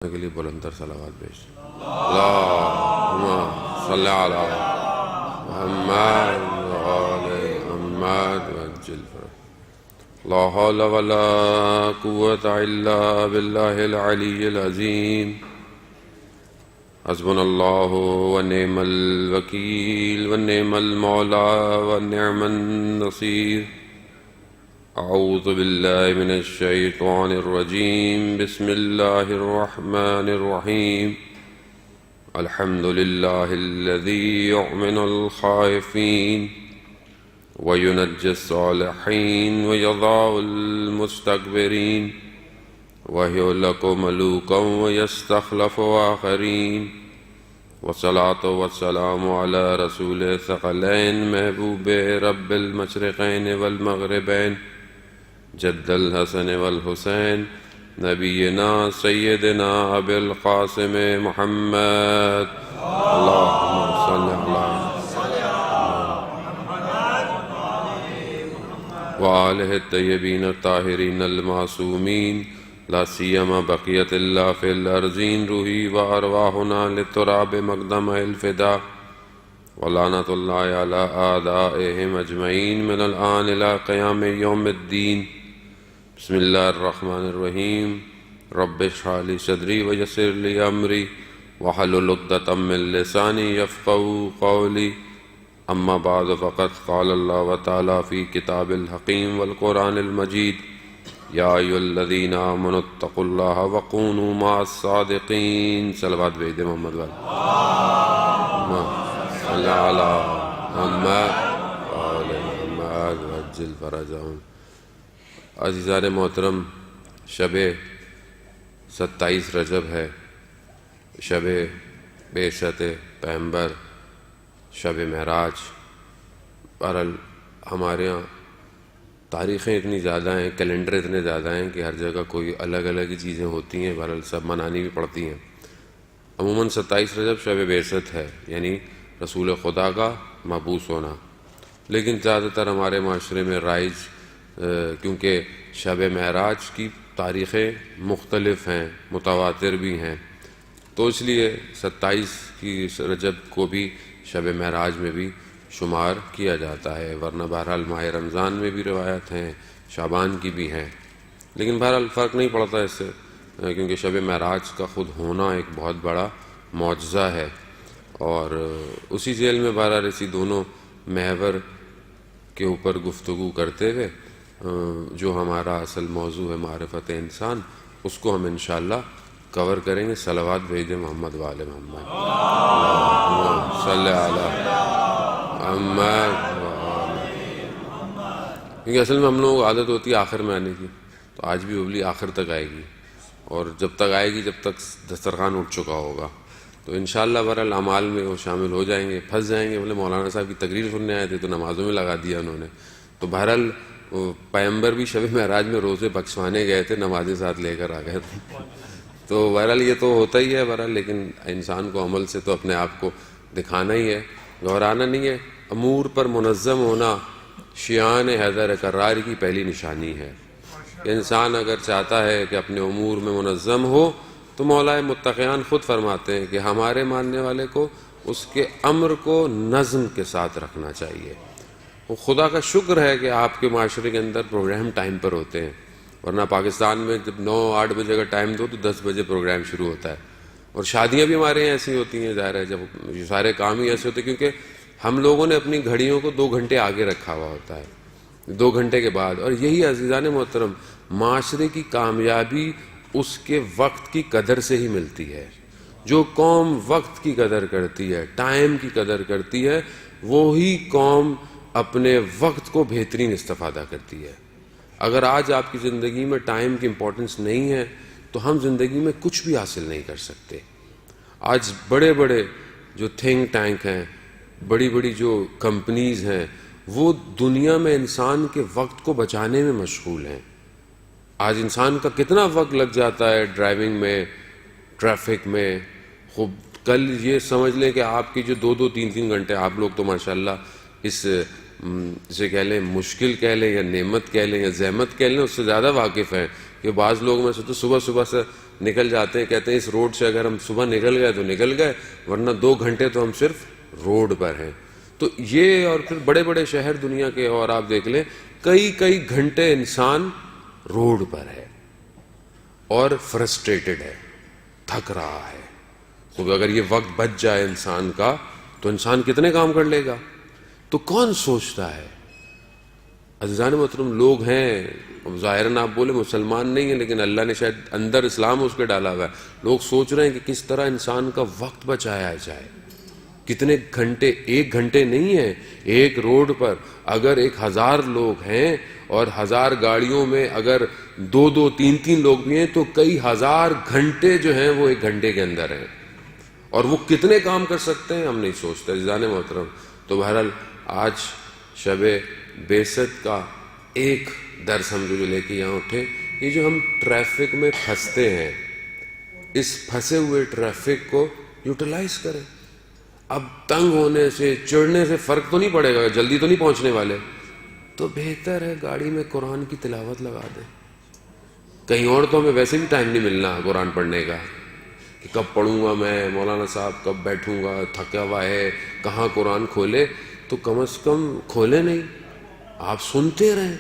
کے لیے بلندر صلوات بیچ اللہم صلی علی محمد وآل محمد وعجل فرج لا حول ولا قوة الا باللہ العلی العظیم حسبنا اللہ ونعم الوکیل ونعم المولا ونعم النصیر اعوذ باللہ من الشیطان الرجیم بسم اللہ الرحمن الرحیم الحمد للہ الذی یؤمن الخائفین وینجی الصالحین ویضاء المستکبرین وَيُهْلَكُ مَلُوكًا وَيَسْتَخْلَفُ آخَرِينَ والصلاة والسلام على رسول ثقلین محبوب رب المشرقین والمغربین جد الحسن والحسین نبینا سیدنا ابی القاسم محمد اللہم صلی وآلہ الطیبین الطاہرین المعصومین لا سیما بقیت اللہ فی الارضین روحی و ارواحنا للتراب مقدم الفدا ولعنت اللہ علی آدائهم اجمعین من الآن الى قیام یوم الدین بسم اللہ الرحمن الرحیم رب اشرح لی صدری ویسر لی امری واحلل عقدۃ من لسانی یفقهوا قولی اما بعد فقد قال اللہ تعالی فی کتاب الحکیم والقرآن المجید یا ایھا الذین آمنوا اتقوا اللہ وکونوا مع الصادقین صلوات بھیج دے محمد والے صلی علی محمد وآل محمد وعجل فرجہم عزیزان محترم شب 27 رجب ہے شب بعثت پیغمبر شب معراج بہرحال ہمارے ہاں تاریخیں اتنی زیادہ ہیں کیلنڈر اتنے زیادہ ہیں کہ ہر جگہ کوئی الگ الگ ہی چیزیں ہوتی ہیں بہرحال سب منانی بھی پڑتی ہیں عموماً 27 رجب شب بعثت ہے یعنی رسول خدا کا مبعوث ہونا لیکن زیادہ تر ہمارے معاشرے میں رائج کیونکہ شب معراج کی تاریخیں مختلف ہیں متواتر بھی ہیں تو اس لیے 27 کی رجب کو بھی شب معراج میں بھی شمار کیا جاتا ہے ورنہ بہرحال ماہ رمضان میں بھی روایت ہیں شعبان کی بھی ہیں لیکن بہرحال فرق نہیں پڑتا اس سے کیونکہ شب معراج کا خود ہونا ایک بہت بڑا معجزہ ہے اور اسی ذیل میں بہرحال اسی دونوں محور کے اوپر گفتگو کرتے ہوئے جو ہمارا اصل موضوع ہے معرفت انسان اس کو ہم انشاءاللہ کور کریں گے صلوات بھیج دیں محمد وآل محمد اللہم صلی علی محمد کیونکہ اصل میں ہم لوگوں کو عادت ہوتی ہے آخر میں آنے کی تو آج بھی ببلی آخر تک آئے گی اور جب تک آئے گی جب تک دسترخوان اٹھ چکا ہوگا تو انشاءاللہ بہرحال اعمال میں وہ شامل ہو جائیں گے پھنس جائیں گے بولے مولانا صاحب کی تقریر سننے آئے تھے تو نمازوں میں لگا دیا انہوں نے تو بہرحال پیغمبر بھی شب معراج میں روزے بخشوانے گئے تھے نمازیں ساتھ لے کر آ گئے تھے تو بہرحال یہ تو ہوتا ہی ہے بہرحال لیکن انسان کو عمل سے تو اپنے آپ کو دکھانا ہی ہے گھبرانا نہیں ہے امور پر منظم ہونا شیان حیدر کرار کی پہلی نشانی ہے کہ انسان اگر چاہتا ہے کہ اپنے امور میں منظم ہو تو مولا متقیان خود فرماتے ہیں کہ ہمارے ماننے والے کو اس کے امر کو نظم کے ساتھ رکھنا چاہیے وہ خدا کا شکر ہے کہ آپ کے معاشرے کے اندر پروگرام ٹائم پر ہوتے ہیں ورنہ پاکستان میں جب 9-8 بجے کا ٹائم دو تو 10 بجے پروگرام شروع ہوتا ہے اور شادیاں بھی ہمارے یہاں ایسی ہوتی ہیں ظاہر ہے جب یہ سارے کام ہی ایسے ہوتے ہیں کیونکہ ہم لوگوں نے اپنی گھڑیوں کو 2 گھنٹے آگے رکھا ہوا ہوتا ہے 2 گھنٹے کے بعد اور یہی عزیزان محترم معاشرے کی کامیابی اس کے وقت کی قدر سے ہی ملتی ہے جو قوم وقت کی قدر کرتی ہے ٹائم کی قدر کرتی ہے وہی قوم اپنے وقت کو بہترین استفادہ کرتی ہے اگر آج آپ کی زندگی میں ٹائم کی امپورٹنس نہیں ہے تو ہم زندگی میں کچھ بھی حاصل نہیں کر سکتے آج بڑے بڑے جو تھنک ٹینک ہیں بڑی بڑی جو کمپنیز ہیں وہ دنیا میں انسان کے وقت کو بچانے میں مشغول ہیں آج انسان کا کتنا وقت لگ جاتا ہے ڈرائیونگ میں ٹریفک میں خوب کل یہ سمجھ لیں کہ آپ کی جو 2-2 3-3 گھنٹے آپ لوگ تو ماشاءاللہ اس اسے کہہ لیں مشکل کہہ لیں یا نعمت کہہ لیں یا زحمت کہہ لیں اس سے زیادہ واقف ہیں کہ بعض لوگ میں سے تو صبح سے نکل جاتے ہیں، کہتے ہیں اس روڈ سے اگر ہم صبح نکل گئے تو نکل گئے، ورنہ 2 گھنٹے تو ہم صرف روڈ پر ہیں. تو یہ اور پھر بڑے بڑے شہر دنیا کے اور آپ دیکھ لیں کئی گھنٹے انسان روڈ پر ہے اور فرسٹریٹڈ ہے، تھک رہا ہے. تو اگر یہ وقت بچ جائے انسان کا تو انسان کتنے کام کر لے گا. تو کون سوچتا ہے؟ عزیزان محترم لوگ ہیں، ظاہراً آپ بولے مسلمان نہیں ہیں لیکن اللہ نے شاید اندر اسلام اس کے ڈالا ہوا ہے. لوگ سوچ رہے ہیں کہ کس طرح انسان کا وقت بچایا جائے. کتنے گھنٹے، 1 گھنٹے نہیں ہے ایک روڈ پر. اگر 1000 لوگ ہیں اور 1000 گاڑیوں میں اگر 2 3 لوگ بھی ہیں تو کئی ہزار گھنٹے جو ہیں وہ 1 گھنٹے کے اندر ہیں. اور وہ کتنے کام کر سکتے ہیں ہم نہیں سوچتے عزیزان محترم. تو بہرحال آج شب بعثت کا ایک درس ہم جو لے کے یہاں اٹھے، یہ جو ہم ٹریفک میں پھنستے ہیں، اس پھنسے ہوئے ٹریفک کو یوٹیلائز کریں. اب تنگ ہونے سے، چڑھنے سے فرق تو نہیں پڑے گا، جلدی تو نہیں پہنچنے والے، تو بہتر ہے گاڑی میں قرآن کی تلاوت لگا دیں. کہیں اور تو ہمیں ویسے بھی ٹائم نہیں ملنا قرآن پڑھنے کا کہ کب پڑھوں گا میں، مولانا صاحب کب بیٹھوں گا، تھکا ہوا ہے، کہاں قرآن کھولے. تو کم از کم کھولے نہیں، آپ سنتے رہیں،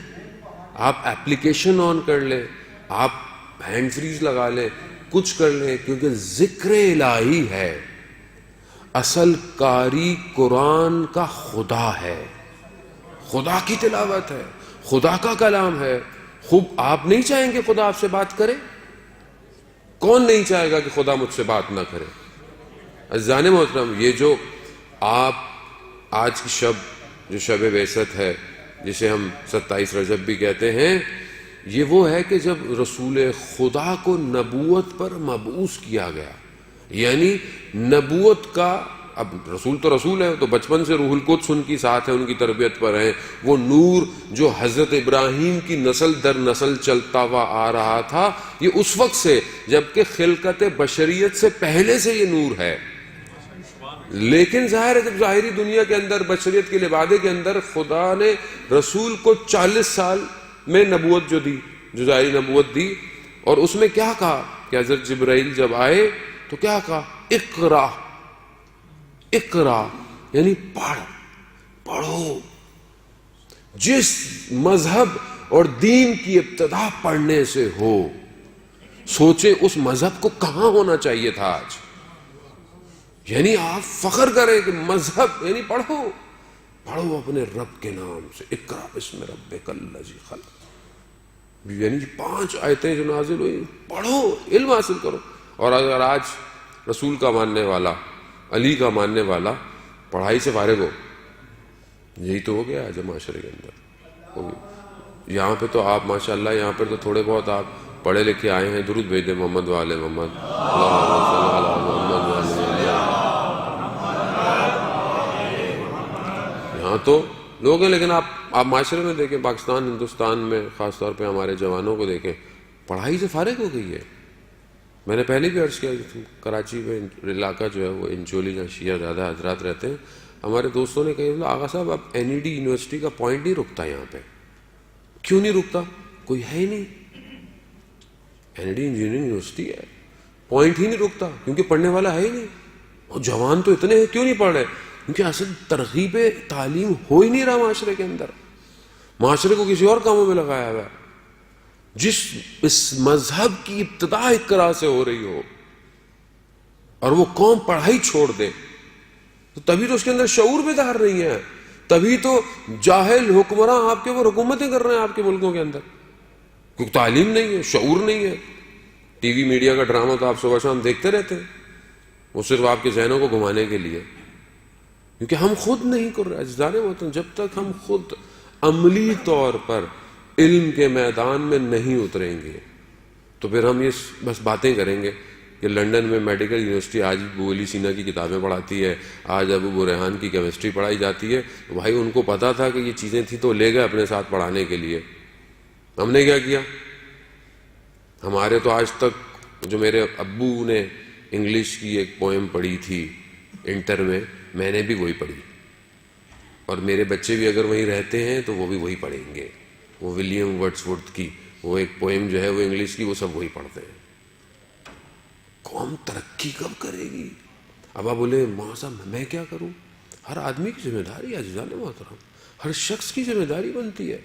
آپ ایپلیکیشن آن کر لیں، آپ ہینڈ فریز لگا لیں، کچھ کر لیں، کیونکہ ذکر الہی ہے. اصل قاری قرآن کا خدا ہے، خدا کی تلاوت ہے، خدا کا کلام ہے. خوب آپ نہیں چاہیں گے خدا آپ سے بات کرے؟ کون نہیں چاہے گا کہ خدا مجھ سے بات نہ کرے؟ عزیزان محترم یہ جو آپ آج کی شب جو شب بعثت ہے، جسے ہم 27 رجب بھی کہتے ہیں، یہ وہ ہے کہ جب رسول خدا کو نبوت پر مبعوث کیا گیا. یعنی نبوت کا، اب رسول تو رسول ہے، تو بچپن سے روح القدس ان کی ساتھ ہے، ان کی تربیت پر ہیں. وہ نور جو حضرت ابراہیم کی نسل در نسل چلتا ہوا آ رہا تھا، یہ اس وقت سے، جبکہ خلقت بشریت سے پہلے سے یہ نور ہے. لیکن ظاہر ہے جب ظاہری دنیا کے اندر، بشریت کے لبادے کے اندر خدا نے رسول کو 40 سال میں نبوت جو دی، جو ظاہری نبوت دی، اور اس میں کیا کہا کہ حضرت جبرائیل جب آئے تو کیا کہا؟ اقرا، اقرا یعنی پڑھو. جس مذہب اور دین کی ابتدا پڑھنے سے ہو، سوچے اس مذہب کو کہاں ہونا چاہیے تھا آج. یعنی آپ فخر کریں کہ مذہب، یعنی پڑھو اپنے رب کے نام سے. اقرا بسم ربک الذی خلق، یعنی 5 آیتیں جو نازل ہوئی، پڑھو، علم حاصل کرو. اور اگر آج رسول کا ماننے والا، علی کا ماننے والا پڑھائی سے فارغ ہو، یہی تو ہو گیا آج معاشرے کے اندر. یہاں پہ تو آپ ماشاءاللہ، یہاں پر تو تھوڑے بہت آپ پڑھے لکھے آئے ہیں، درود بھیج دیں محمد والے محمد، اللہم صلی علی محمد والے. یہاں تو لوگ ہیں، لیکن آپ معاشرے میں دیکھیں، پاکستان ہندوستان میں خاص طور پہ ہمارے جوانوں کو دیکھیں، پڑھائی سے فارغ ہو گئی ہے. میں نے پہلے بھی عرض کیا کہ کراچی میں علاقہ جو ہے وہ انچولی جہاں شیعہ زیادہ حضرات رہتے ہیں، ہمارے دوستوں نے کہا آغا صاحب اب NED یونیورسٹی کا پوائنٹ نہیں رکتا یہاں پہ. کیوں نہیں رکتا؟ کوئی ہے ہی نہیں. NED انجینئرنگ یونیورسٹی ہے، پوائنٹ ہی نہیں رکتا کیونکہ پڑھنے والا ہے ہی نہیں. اور جوان تو اتنے ہیں، کیوں نہیں پڑھ رہے؟ کیونکہ اصل ترغیب تعلیم ہو ہی نہیں رہا معاشرے کے اندر. معاشرے کو کسی اور کاموں میں لگایا ہوا ہے. جس اس مذہب کی ابتدا اقرا سے ہو رہی ہو اور وہ قوم پڑھائی چھوڑ دے، تو تبھی تو اس کے اندر شعور بیدار نہیں ہے. تبھی تو جاہل حکمراں آپ کے وہ حکومتیں کر رہے ہیں آپ کے ملکوں کے اندر، کیونکہ تعلیم نہیں ہے، شعور نہیں ہے. ٹی وی میڈیا کا ڈرامہ تو آپ صبح شام دیکھتے رہتے ہیں، وہ صرف آپ کے ذہنوں کو گھمانے کے لیے، کیونکہ ہم خود نہیں کر رہے. عزیزان محترم جب تک ہم خود عملی طور پر علم کے میدان میں نہیں اتریں گے تو پھر ہم یہ بس باتیں کریں گے کہ لنڈن میں میڈیکل یونیورسٹی آج ابو علی سینا کی کتابیں پڑھاتی ہے، آج ابو بریحان کی کیمسٹری پڑھائی جاتی ہے. بھائی ان کو پتا تھا کہ یہ چیزیں تھیں تو لے گئے اپنے ساتھ پڑھانے کے لیے. ہم نے کیا کیا؟ ہمارے تو آج تک، جو میرے ابو نے انگلش کی ایک پوئم پڑھی تھی انٹر میں نے بھی وہی پڑھی، اور میرے بچے بھی اگر وہیں رہتے ہیں تو وہ بھی وہی پڑھیں گے. وہ ولیم ورڈز وڈ کی وہ ایک پوئم جو ہے وہ انگلش کی، وہ سب وہی پڑھتے ہیں. قوم ترقی کب کرے گی؟ اب آپ بولے مولانا صاحب میں کیا کروں؟ ہر آدمی کی ذمہ داری ہے عزیزان محترم، ہر شخص کی ذمہ داری بنتی ہے۔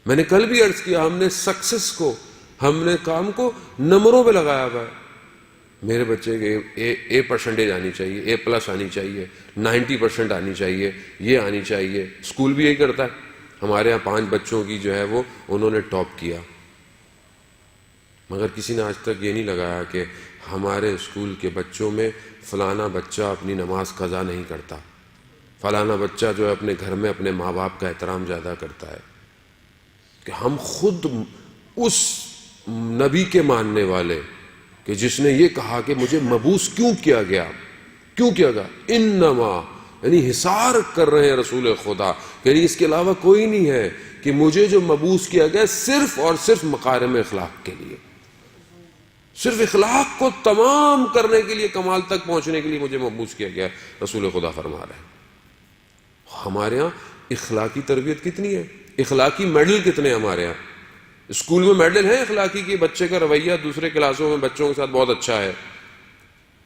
میں نے کل بھی عرض کیا، ہم نے سکسس کو، ہم نے کام کو نمبروں پہ لگایا ہوا ہے۔ میرے بچے کے اے پرسنٹیج آنی چاہیے، اے پلس آنی چاہیے، 90% آنی چاہیے، یہ آنی چاہیے۔ اسکول بھی یہی کرتا ہے۔ ہمارے ہاں 5 بچوں کی جو ہے وہ انہوں نے ٹاپ کیا، مگر کسی نے آج تک یہ نہیں لگایا کہ ہمارے اسکول کے بچوں میں فلانا بچہ اپنی نماز قضا نہیں کرتا، فلانا بچہ جو ہے اپنے گھر میں اپنے ماں باپ کا احترام زیادہ کرتا ہے۔ کہ ہم خود اس نبی کے ماننے والے کہ جس نے یہ کہا کہ مجھے مبعوث کیوں کیا گیا، انما، یعنی حصار کر رہے ہیں رسول خدا، یعنی اس کے علاوہ کوئی نہیں ہے، کہ مجھے جو مبعوث کیا گیا صرف اور صرف مکارم اخلاق کے لیے، صرف اخلاق کو تمام کرنے کے لیے، کمال تک پہنچنے کے لیے مجھے مبعوث کیا گیا، رسول خدا فرما رہے ہیں۔ ہمارے ہاں اخلاقی تربیت کتنی ہے، اخلاقی میڈل کتنے ہیں ہمارے ہاں؟ اسکول میں میڈل ہیں اخلاقی کی، بچے کا رویہ دوسرے کلاسوں میں بچوں کے ساتھ بہت اچھا ہے۔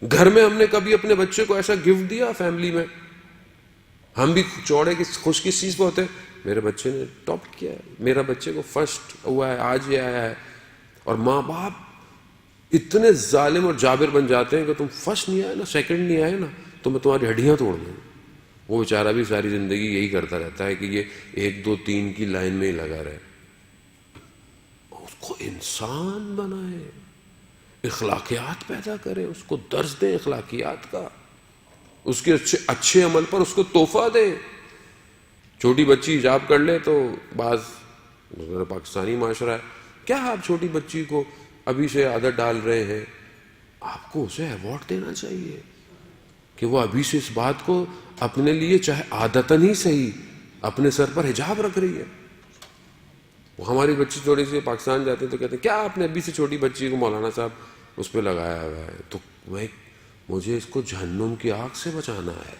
گھر میں ہم نے کبھی اپنے بچے کو ایسا گفٹ دیا؟ فیملی میں ہم بھی چوڑے کی خوش کس چیز پہ ہوتے ہیں؟ میرے بچے نے ٹاپ کیا ہے، میرا بچے کو فرسٹ ہوا ہے، آج یہ آیا ہے۔ اور ماں باپ اتنے ظالم اور جابر بن جاتے ہیں کہ تم فرسٹ نہیں آئے نا، سیکنڈ نہیں آئے نا، تو میں تمہاری ہڈیاں توڑ دوں۔ وہ بیچارہ بھی ساری زندگی یہی کرتا رہتا ہے کہ یہ 1 2 3 کی لائن میں ہی لگا رہے۔ اس کو انسان بنائے، اخلاقیات پیدا کرے، اس کو درس دیں اخلاقیات کا، اس کے اچھے عمل پر اس کو تحفہ دیں۔ چھوٹی بچی حجاب کر لے تو بعض پاکستانی معاشرہ ہے، کیا آپ چھوٹی بچی کو ابھی سے عادت ڈال رہے ہیں؟ آپ کو اسے ایوارڈ دینا چاہیے کہ وہ ابھی سے اس بات کو اپنے لیے، چاہے عادتاً ہی صحیح، اپنے سر پر حجاب رکھ رہی ہے۔ وہ ہماری بچی تھوڑی سی پاکستان جاتے ہیں تو کہتے ہیں کیا آپ نے ابھی سے چھوٹی بچی کو مولانا صاحب اس پہ لگایا ہوا ہے؟ تو مجھے اس کو جہنم کی آگ سے بچانا ہے،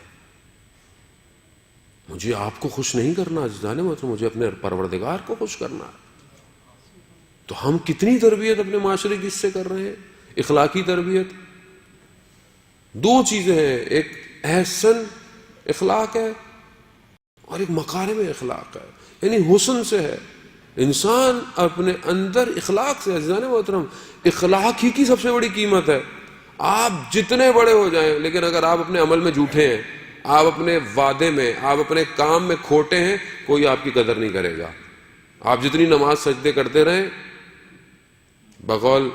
مجھے آپ کو خوش نہیں کرنا عزیزان محترم، مجھے اپنے پروردگار کو خوش کرنا ہے۔ تو ہم کتنی تربیت اپنے معاشرے کی اس سے کر رہے ہیں، اخلاقی تربیت۔ 2 چیزیں ہیں، ایک احسن اخلاق ہے اور ایک مکارم اخلاق ہے، یعنی حسن سے ہے۔ انسان اپنے اندر اخلاق سے، عزیزان محترم اخلاق ہی کی سب سے بڑی قیمت ہے۔ آپ جتنے بڑے ہو جائیں لیکن اگر آپ اپنے عمل میں جھوٹے ہیں، آپ اپنے وعدے میں، آپ اپنے کام میں کھوٹے ہیں، کوئی آپ کی قدر نہیں کرے گا۔ آپ جتنی نماز سجدے کرتے رہیں، بقول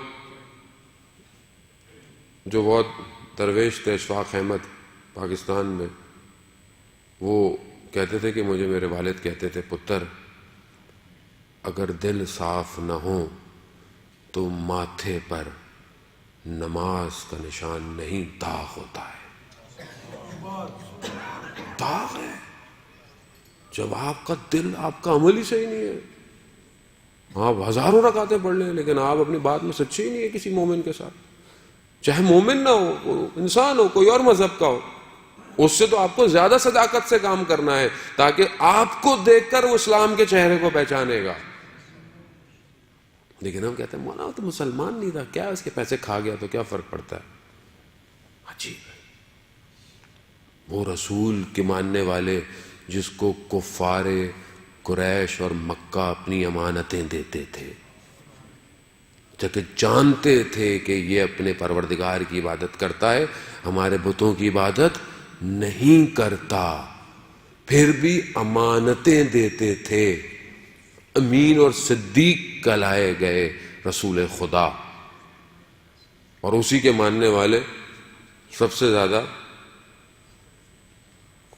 جو بہت درویش تھے اشفاق احمد پاکستان میں، وہ کہتے تھے کہ مجھے میرے والد کہتے تھے پتر اگر دل صاف نہ ہو تو ماتھے پر نماز کا نشان نہیں، داغ ہوتا ہے، داغ ہے۔ جب آپ کا دل، آپ کا عمل ہی صحیح نہیں ہے، آپ ہزاروں رکعتیں پڑھ لیں لیکن آپ اپنی بات میں سچے ہی نہیں ہے کسی مومن کے ساتھ، چاہے مومن نہ ہو، انسان ہو، کوئی اور مذہب کا ہو، اس سے تو آپ کو زیادہ صداقت سے کام کرنا ہے تاکہ آپ کو دیکھ کر وہ اسلام کے چہرے کو پہچانے گا۔ لیکن ہم کہتے ہیں مولانا وہ تو مسلمان نہیں تھا، کیا اس کے پیسے کھا گیا تو کیا فرق پڑتا ہے؟ عجیب ہے۔ وہ رسول کے ماننے والے جس کو کفار قریش اور مکہ اپنی امانتیں دیتے تھے، جبکہ جانتے تھے کہ یہ اپنے پروردگار کی عبادت کرتا ہے، ہمارے بتوں کی عبادت نہیں کرتا، پھر بھی امانتیں دیتے تھے۔ امین اور صدیق کہلائے گئے رسول خدا، اور اسی کے ماننے والے سب سے زیادہ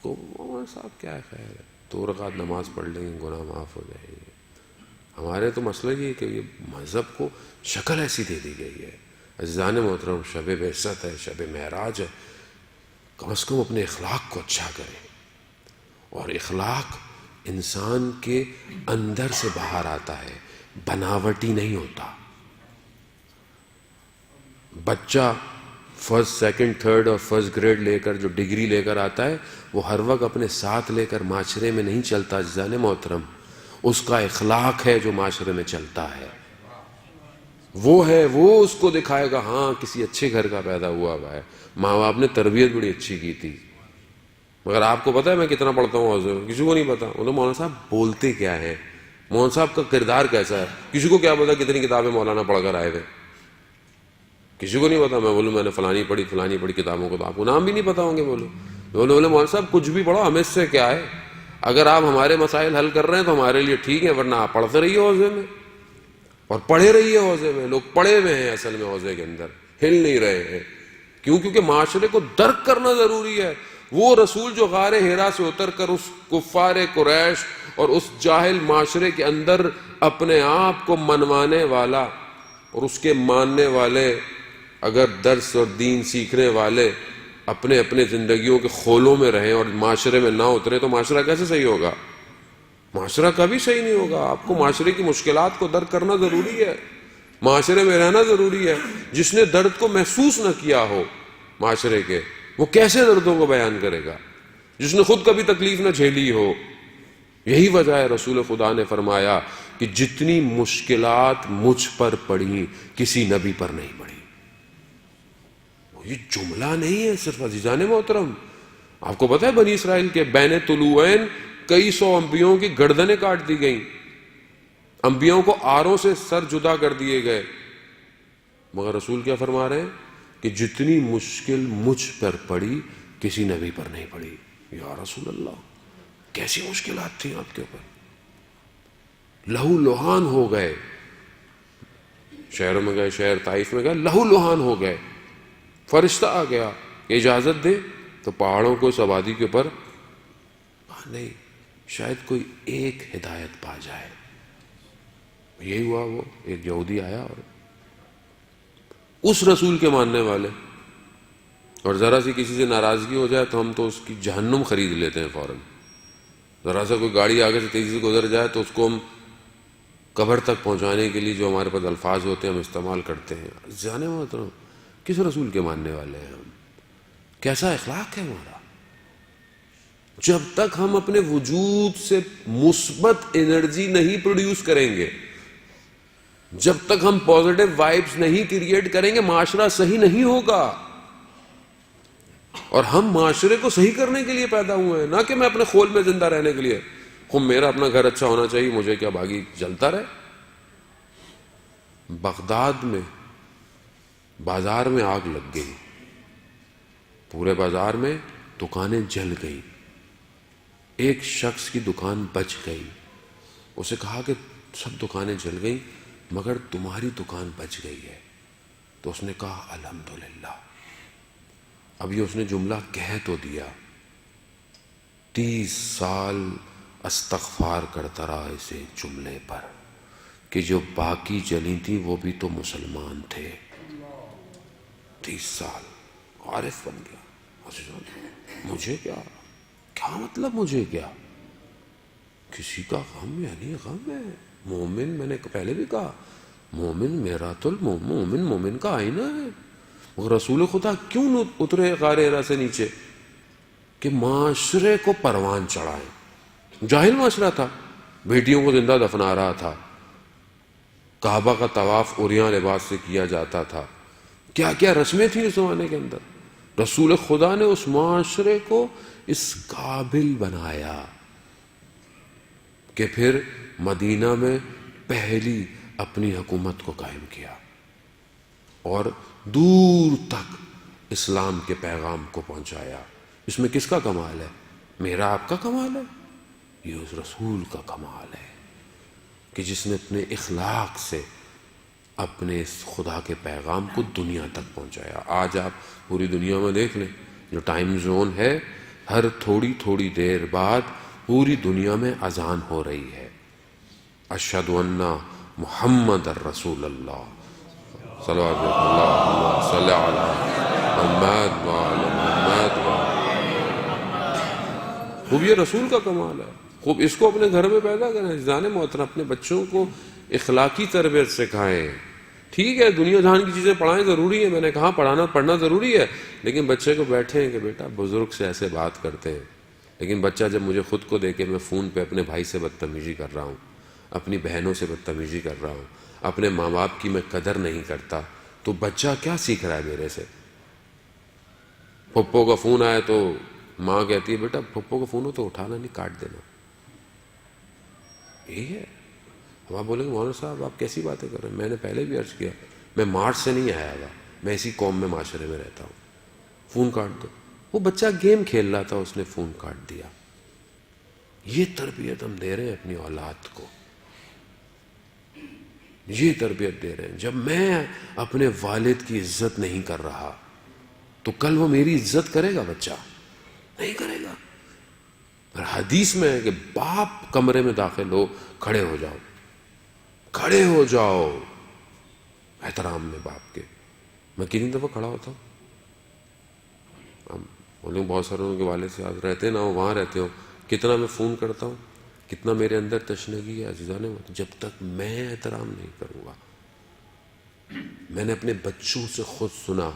مولانا صاحب کیا خیر ہے، 2 رکعت نماز پڑھ لیں گے گناہ معاف ہو جائیں گے۔ ہمارے تو مسئلہ یہ ہے کہ یہ مذہب کو شکل ایسی دے دی گئی ہے۔ عزیزان محترم شب بعثت ہے، شب معراج ہے، کم از کم اپنے اخلاق کو اچھا کریں، اور اخلاق انسان کے اندر سے باہر آتا ہے، بناوٹی نہیں ہوتا۔ بچہ فرسٹ، سیکنڈ، تھرڈ اور فرسٹ گریڈ لے کر جو ڈگری لے کر آتا ہے، وہ ہر وقت اپنے ساتھ لے کر معاشرے میں نہیں چلتا عزیزان محترم، اس کا اخلاق ہے جو معاشرے میں چلتا ہے۔ وہ ہے، وہ اس کو دکھائے گا ہاں کسی اچھے گھر کا پیدا ہوا ہے، ماں باپ نے تربیت بڑی اچھی کی تھی. مگر آپ کو پتا ہے میں کتنا پڑھتا ہوں حضور؟ کسی کو نہیں پتا. وہ تو مولانا صاحب بولتے کیا ہیں، مولانا صاحب کا کردار کیسا ہے، کسی کو کیا پتا کتنی کتابیں مولانا پڑھ کر آئے تھے، کسی کو نہیں پتا. میں بولوں میں نے فلانی پڑھی کتابوں کو، تو آپ کو نام بھی نہیں پتا ہوں گے. بولے مولانا صاحب کچھ بھی پڑھو، ہمیں اس سے کیا ہے، اگر آپ ہمارے مسائل حل کر رہے ہیں تو ہمارے لیے ٹھیک ہے، ورنہ آپ پڑھتے رہیے حوضے میں، اور پڑھے رہیے حوضے میں. لوگ پڑھے ہوئے ہیں اصل میں حوضے کے اندر، ہل نہیں رہے ہیں. کیوں؟ کیونکہ معاشرے کو درک کرنا ضروری ہے. وہ رسول جو غار حرا سے اتر کر اس کفار قریش اور اس جاہل معاشرے کے اندر اپنے آپ کو منوانے والا اور اس کے ماننے والے، اگر درس اور دین سیکھنے والے اپنے اپنے زندگیوں کے خولوں میں رہیں اور معاشرے میں نہ اترے تو معاشرہ کیسے صحیح ہوگا؟ معاشرہ کبھی صحیح نہیں ہوگا. آپ کو معاشرے کی مشکلات کو درک کرنا ضروری ہے، معاشرے میں رہنا ضروری ہے. جس نے درد کو محسوس نہ کیا ہو معاشرے کے، وہ کیسے دردوں کو بیان کرے گا؟ جس نے خود کبھی تکلیف نہ جھیلی ہو. یہی وجہ ہے رسول خدا نے فرمایا کہ جتنی مشکلات مجھ پر پڑی کسی نبی پر نہیں پڑی. یہ جملہ نہیں ہے صرف عزیزان محترم. آپ کو پتہ ہے بنی اسرائیل کے بین طلوعین کئی سو انبیوں کی گردنیں کاٹ دی گئیں، انبیوں کو آروں سے سر جدا کر دیے گئے. مگر رسول کیا فرما رہے ہیں کہ جتنی مشکل مجھ پر پڑی کسی نبی پر نہیں پڑی. یا رسول اللہ، کیسی مشکلات تھیں آپ کے اوپر؟ لہو لہان ہو گئے، شہروں میں گئے، شہر طائف میں گئے، لہو لہان ہو گئے. فرشتہ آ گیا کہ اجازت دے تو پہاڑوں کو اس آبادی کے اوپر نہیں، شاید کوئی ایک ہدایت پا جائے. یہی ہوا. وہ ایک یہودی آیا اور اس رسول کے ماننے والے، اور ذرا سی کسی سے ناراضگی ہو جائے تو ہم تو اس کی جہنم خرید لیتے ہیں فوراً. ذرا سا کوئی گاڑی آگے سے تیزی سے گزر جائے تو اس کو ہم قبر تک پہنچانے کے لیے جو ہمارے پاس الفاظ ہوتے ہیں ہم استعمال کرتے ہیں. جانے محترم کس رسول کے ماننے والے ہیں ہم؟ کیسا اخلاق ہے ہمارا؟ جب تک ہم اپنے وجود سے مثبت انرجی نہیں پروڈیوس کریں گے، جب تک ہم پازیٹیو وائبس نہیں کریٹ کریں گے، معاشرہ صحیح نہیں ہوگا. اور ہم معاشرے کو صحیح کرنے کے لیے پیدا ہوئے ہیں، نہ کہ میں اپنے خول میں زندہ رہنے کے لیے. میرا اپنا گھر اچھا ہونا چاہیے، مجھے کیا باغی جلتا رہے. بغداد میں بازار میں آگ لگ گئی، پورے بازار میں دکانیں جل گئی. ایک شخص کی دکان بچ گئی. اسے کہا کہ سب دکانیں جل گئیں مگر تمہاری دکان بچ گئی ہے. تو اس نے کہا الحمدللہ. اب یہ اس نے جملہ کہہ تو دیا، 30 سال استغفار کرتا رہا اسے جملے پر کہ جو باقی جلی تھی وہ بھی تو مسلمان تھے. 30 سال عارف بن گیا. مجھے کیا مطلب، مجھے کیا، کسی کا غم یعنی غم ہے. مومن، میں نے پہلے بھی کہا، مومن میرات المومن، مومن کا آئینہ ہے. مگر رسول خدا کیوں اترے غار حرا سے نیچے؟ کہ معاشرے کو پروان چڑھائیں. جاہل معاشرہ تھا، بیٹیوں کو زندہ دفنا رہا تھا، کعبہ کا طواف عریاں لباس سے کیا جاتا تھا، کیا کیا رسمیں تھیں اس زمانے کے اندر. رسول خدا نے اس معاشرے کو اس قابل بنایا کہ پھر مدینہ میں پہلی اپنی حکومت کو قائم کیا اور دور تک اسلام کے پیغام کو پہنچایا. اس میں کس کا کمال ہے؟ میرا آپ کا کمال ہے؟ یہ اس رسول کا کمال ہے کہ جس نے اپنے اخلاق سے اپنے اس خدا کے پیغام کو دنیا تک پہنچایا. آج آپ پوری دنیا میں دیکھ لیں، جو ٹائم زون ہے، ہر تھوڑی تھوڑی دیر بعد پوری دنیا میں اذان ہو رہی ہے، اشہد ان محمد الرسول اللہ، صلوات اللہ صلی علی محمد وعلی محمد. خوب یہ رسول کا کمال ہے. خوب اس کو اپنے گھر میں پیدا کریں. عزیزان محترم، اپنے بچوں کو اخلاقی تربیت سکھائیں. ٹھیک ہے دنیا جہان کی چیزیں پڑھائیں، ضروری ہے، میں نے کہا پڑھنا ضروری ہے، لیکن بچے کو بیٹھیں کہ بیٹا بزرگ سے ایسے بات کرتے ہیں. لیکن بچہ جب مجھے خود کو دیکھے میں فون پہ اپنے بھائی سے بدتمیزی کر رہا ہوں، اپنی بہنوں سے بدتمیزی کر رہا ہوں، اپنے ماں باپ کی میں قدر نہیں کرتا، تو بچہ کیا سیکھ رہا ہے میرے سے؟ پھپھو کا فون آیا تو ماں کہتی ہے بیٹا پھپھو کا فون ہو تو اٹھانا نہیں، کاٹ دینا. یہی ہے. ہم آپ بولیں گے مولانا صاحب آپ کیسی باتیں کر رہے ہیں؟ میں نے پہلے بھی عرض کیا، میں مارچ سے نہیں آیا ہوا، میں اسی قوم میں معاشرے میں رہتا ہوں. فون کاٹ دو. وہ بچہ گیم کھیل رہا تھا، اس نے فون کاٹ دیا. یہ تربیت ہم دے رہے ہیں اپنی اولاد کو، یہ تربیت دے رہے ہیں. جب میں اپنے والد کی عزت نہیں کر رہا تو کل وہ میری عزت کرے گا؟ بچہ نہیں کرے گا. پر حدیث میں ہے کہ باپ کمرے میں داخل ہو، کھڑے ہو جاؤ، کھڑے ہو جاؤ احترام میں باپ کے. میں کتنی دفعہ کھڑا ہوتا ہوں، بولیں بہت سارے ان کے والد سے آج رہتے نہ ہو، وہاں رہتے ہو، کتنا میں فون کرتا ہوں، کتنا میرے اندر تشنگی ہے عزیزان. جب تک میں احترام نہیں کروں گا. میں نے اپنے بچوں سے خود سنا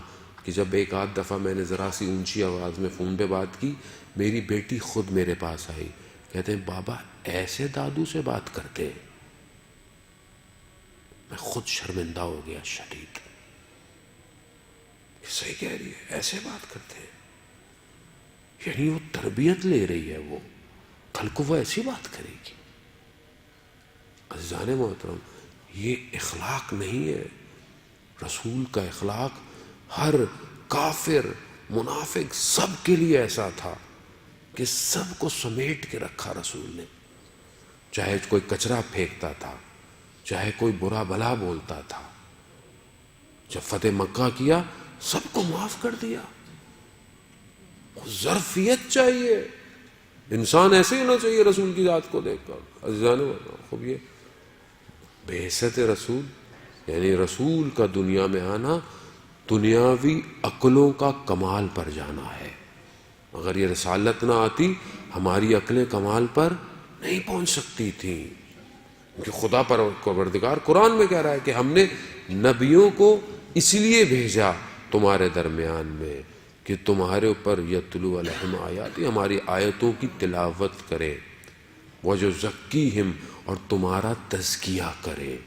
کہ جب ایک آدھ دفعہ میں نے ذرا سی اونچی آواز میں فون پہ بات کی، میری بیٹی خود میرے پاس آئی، کہتے ہیں بابا ایسے دادو سے بات کرتے ہیں. میں خود شرمندہ ہو گیا شدید. صحیح کہہ رہی ہے، ایسے بات کرتے ہیں. یعنی وہ تربیت لے رہی ہے، وہ کل کو وہ ایسی بات کرے گی. عزیزان محترم، یہ اخلاق نہیں ہے. رسول کا اخلاق ہر کافر منافق سب کے لیے ایسا تھا کہ سب کو سمیٹ کے رکھا رسول نے. چاہے کوئی کچرا پھینکتا تھا، چاہے کوئی برا بھلا بولتا تھا، جب فتح مکہ کیا سب کو معاف کر دیا. ظرفیت چاہیے، انسان ایسے ہی ہونا چاہیے رسول کی ذات کو دیکھ کر. عزیزان خوب یہ بعثت رسول یعنی رسول کا دنیا میں آنا دنیاوی عقلوں کا کمال پر جانا ہے. اگر یہ رسالت نہ آتی ہماری عقلیں کمال پر نہیں پہنچ سکتی تھیں. کیونکہ خدا پروردگار قرآن میں کہہ رہا ہے کہ ہم نے نبیوں کو اس لیے بھیجا تمہارے درمیان میں کہ تمہارے اوپر یتلو علیہم آیاتی، ہماری آیتوں کی تلاوت کرے، وَيُزَكِّيهِمْ، اور تمہارا تزکیہ کرے،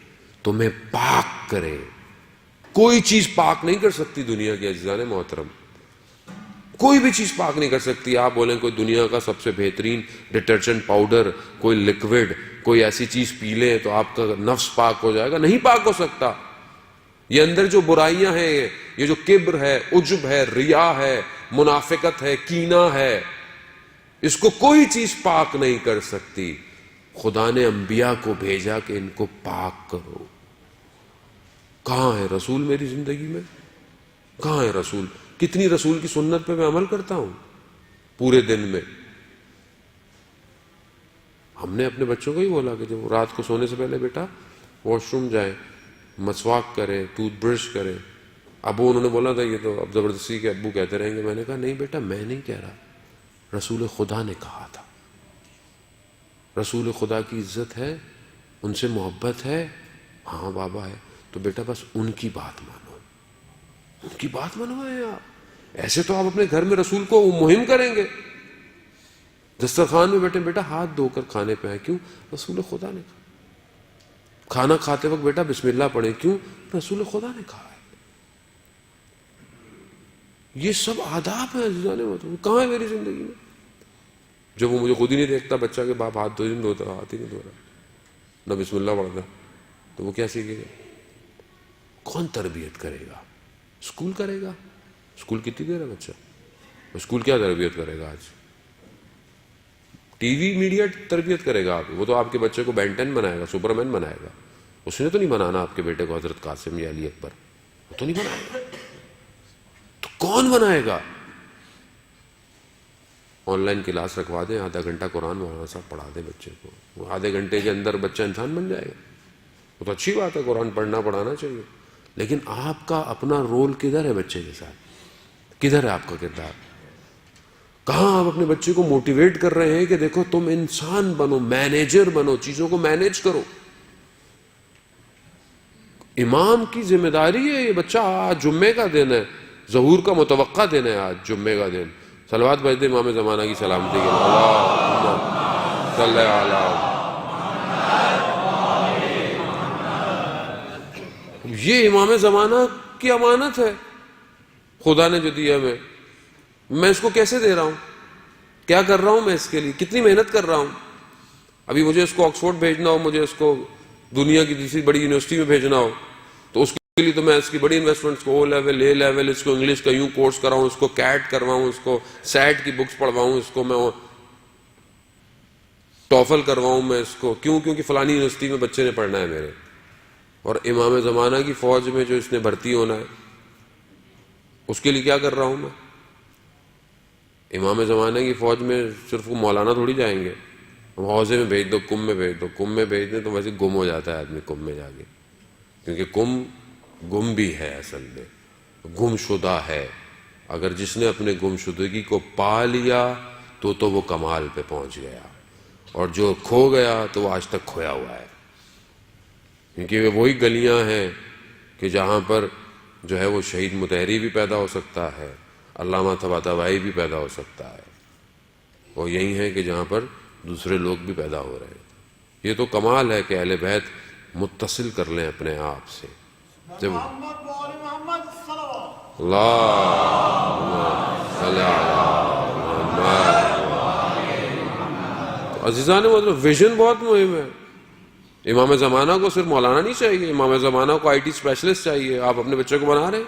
تمہیں پاک کرے. کوئی چیز پاک نہیں کر سکتی دنیا کے عزیزان محترم، کوئی بھی چیز پاک نہیں کر سکتی. آپ بولیں کوئی دنیا کا سب سے بہترین ڈٹرجنٹ پاؤڈر، کوئی لکوڈ، کوئی ایسی چیز پی لیں تو آپ کا نفس پاک ہو جائے گا، نہیں پاک ہو سکتا. یہ اندر جو برائیاں ہیں، یہ جو کبر ہے، عجب ہے، ریا ہے، منافقت ہے، کینہ ہے، اس کو کوئی چیز پاک نہیں کر سکتی. خدا نے انبیاء کو بھیجا کہ ان کو پاک کرو. کہاں ہے رسول میری زندگی میں؟ کہاں ہے رسول؟ کتنی رسول کی سنت پہ میں عمل کرتا ہوں پورے دن میں؟ ہم نے اپنے بچوں کو ہی بولا کہ جب رات کو سونے سے پہلے بیٹا واش روم جائیں، مسواک کریں، ٹوتھ برش کریں. ابو انہوں نے بولا تھا یہ تو اب زبردستی کے ابو کہتے رہیں گے. میں نے کہا نہیں بیٹا میں نہیں کہہ رہا، رسول خدا نے کہا تھا. رسول خدا کی عزت ہے، ان سے محبت ہے. ہاں بابا ہے تو بیٹا بس ان کی بات مانو، ان کی بات منوائیں آپ. ایسے تو آپ اپنے گھر میں رسول کو مہم کریں گے. دسترخوان میں بیٹھے بیٹا ہاتھ دھو کر کھانے پہ آئے، کیوں؟ رسول خدا نے کہا. کھانا کھاتے وقت بیٹا بسم اللہ پڑھیں، کیوں؟ رسول خدا نے کہا ہے. یہ سب آداب ہیں عزیزان محترم. کہاں ہے میری زندگی میں؟ جب وہ مجھے خود ہی نہیں دیکھتا بچہ کہ باپ ہاتھ دو دن دھوتا، ہاتھ ہی نہیں دھو رہا، نہ بسم اللہ پڑھتا، تو وہ کیا سیکھے گا؟ کون تربیت کرے گا؟ اسکول کرے گا. اسکول کتنی دیر ہے بچہ؟ اسکول کیا تربیت کرے گا؟ آج ٹی وی میڈیا تربیت کرے گا. آپ وہ تو آپ کے بچے کو بینٹن بنائے گا، سپرمین بنائے گا. اس نے تو نہیں بنانا آپ کے بیٹے کو حضرت قاسم یا علی اکبر، وہ تو نہیں بنائے گا. تو کون بنائے گا؟ آن لائن کلاس رکھوا دیں، آدھا گھنٹہ قرآن مولانا صاحب پڑھا دیں بچے کو، وہ آدھے گھنٹے کے اندر بچہ انسان بن جائے گا. وہ تو اچھی بات ہے، قرآن پڑھنا پڑھانا چاہیے. لیکن آپ کا اپنا رول کدھر ہے بچے کے ساتھ؟ کدھر ہے آپ کا کردار؟ کہاں آپ اپنے بچے کو موٹیویٹ کر رہے ہیں کہ دیکھو تم انسان بنو، مینیجر بنو، چیزوں کو مینیج کرو. امام کی ذمہ داری ہے. یہ بچہ آج جمعے کا دن ہے، ظہور کا متوقع دن ہے، آج جمعے کا دن. صلوات بھیج دیں امام زمانہ کی سلامتی کے لیے. اللہم صلی علی یہ امام زمانہ کی امانت ہے خدا نے جو دیا میں اس کو کیسے دے رہا ہوں, کیا کر رہا ہوں میں اس کے لیے, کتنی محنت کر رہا ہوں. ابھی مجھے اس کو آکسفورڈ بھیجنا ہو, مجھے اس کو دنیا کی دوسری بڑی یونیورسٹی میں بھیجنا ہو, تو اس کے لیے تو میں اس کی بڑی انویسٹمنٹ, اس کو او لیول اے لیول, اس کو انگلش کا یوں کورس کراؤں, اس کو کیٹ کرواؤں, اس کو سیٹ کی بکس پڑھواؤں, اس کو میں ٹوفل کرواؤں میں اس کو, کیونکہ فلانی یونیورسٹی میں بچے نے پڑھنا ہے میرے. اور امام زمانہ کی فوج میں جو اس نے بھرتی ہونا ہے اس کے لیے کیا کر رہا ہوں میں. امام زمانہ کی فوج میں صرف وہ مولانا تھوڑی جائیں گے, حوضے میں بھیج دو, کم میں بھیج دو, کم میں بھیج دیں تو ویسے گم ہو جاتا ہے آدمی کم میں جا کے, کیونکہ کم گم بھی ہے, اصل میں گم شدہ ہے. اگر جس نے اپنے گم شدگی کو پا لیا تو وہ کمال پہ پہنچ گیا, اور جو کھو گیا تو وہ آج تک کھویا ہوا ہے. کیونکہ وہی گلیاں ہیں کہ جہاں پر جو ہے وہ شہید مطہری بھی پیدا ہو سکتا ہے, علامہ طباطبائی بھی پیدا ہو سکتا ہے, اور یہی ہے کہ جہاں پر دوسرے لوگ بھی پیدا ہو رہے ہیں. یہ تو کمال ہے کہ اہل بیت متصل کر لیں اپنے آپ سے. جب عزیزان مطلب ویژن بہت مہم ہے. امام زمانہ کو صرف مولانا نہیں چاہیے, امام زمانہ کو آئی ٹی اسپیشلسٹ چاہیے. آپ اپنے بچوں کو بنا رہے ہیں,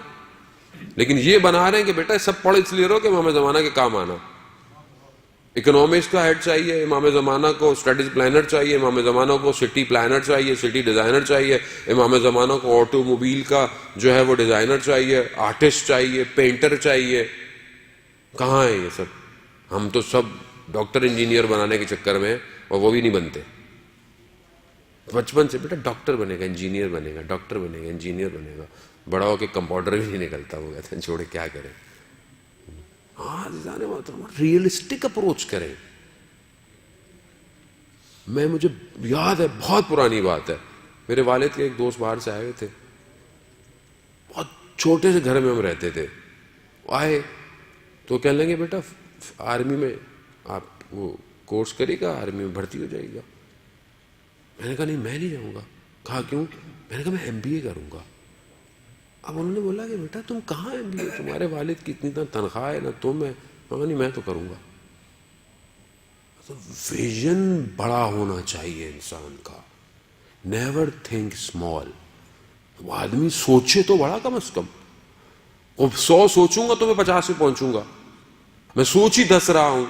لیکن یہ بنا رہے ہیں کہ بیٹا سب پڑھ اس لیے رہو کہ امام زمانہ کے کام آنا. اکنامکس کا ہیڈ چاہیے امام زمانہ کو, اسٹریٹجی پلانر چاہیے امام زمانہ کو, سٹی پلانر چاہیے, سٹی ڈیزائنر چاہیے امام زمانہ کو, آٹو موبائل کا جو ہے وہ ڈیزائنر چاہیے, آرٹسٹ چاہیے, پینٹر چاہیے. کہاں ہے یہ سب؟ ہم تو سب ڈاکٹر انجینئر بنانے کے چکر میں, اور وہ بھی نہیں بنتے. بچپن سے بیٹا ڈاکٹر بنے گا, انجینئر بنے گا, ڈاکٹر بنے گا, انجینئر بنے گا, بڑا ہو کے کمپاؤنڈر بھی نہیں نکلتا. وہ کہتے ہیں چھوڑے کیا کریں. ہاں عزیزان محترم, ریئلسٹک اپروچ کریں. مجھے یاد ہے, بہت پرانی بات ہے, میرے والد کے ایک دوست باہر سے آئے ہوئے تھے, بہت چھوٹے سے گھر میں ہم رہتے تھے. آئے تو کہنے لگے بیٹا آرمی میں آپ وہ کورس کرے گا, آرمی میں بھرتی ہو جائے گا. میں نے کہا نہیں میں نہیں جاؤں گا. کہا کیوں؟ میں نے کہا میں MBA کروں گا. اب انہوں نے بولا کہ بیٹا تم کہاں MBA, تمہارے والد کی اتنی تنخواہ ہے, نہ تم ہے. میں نہیں, میں تو کروں گا. ویژن بڑا ہونا چاہیے انسان کا. Never think small. آدمی سوچے تو بڑا, کم از کم. 100 سوچوں گا تو میں 50 پہ پہنچوں گا. میں سوچ ہی 10 رہا ہوں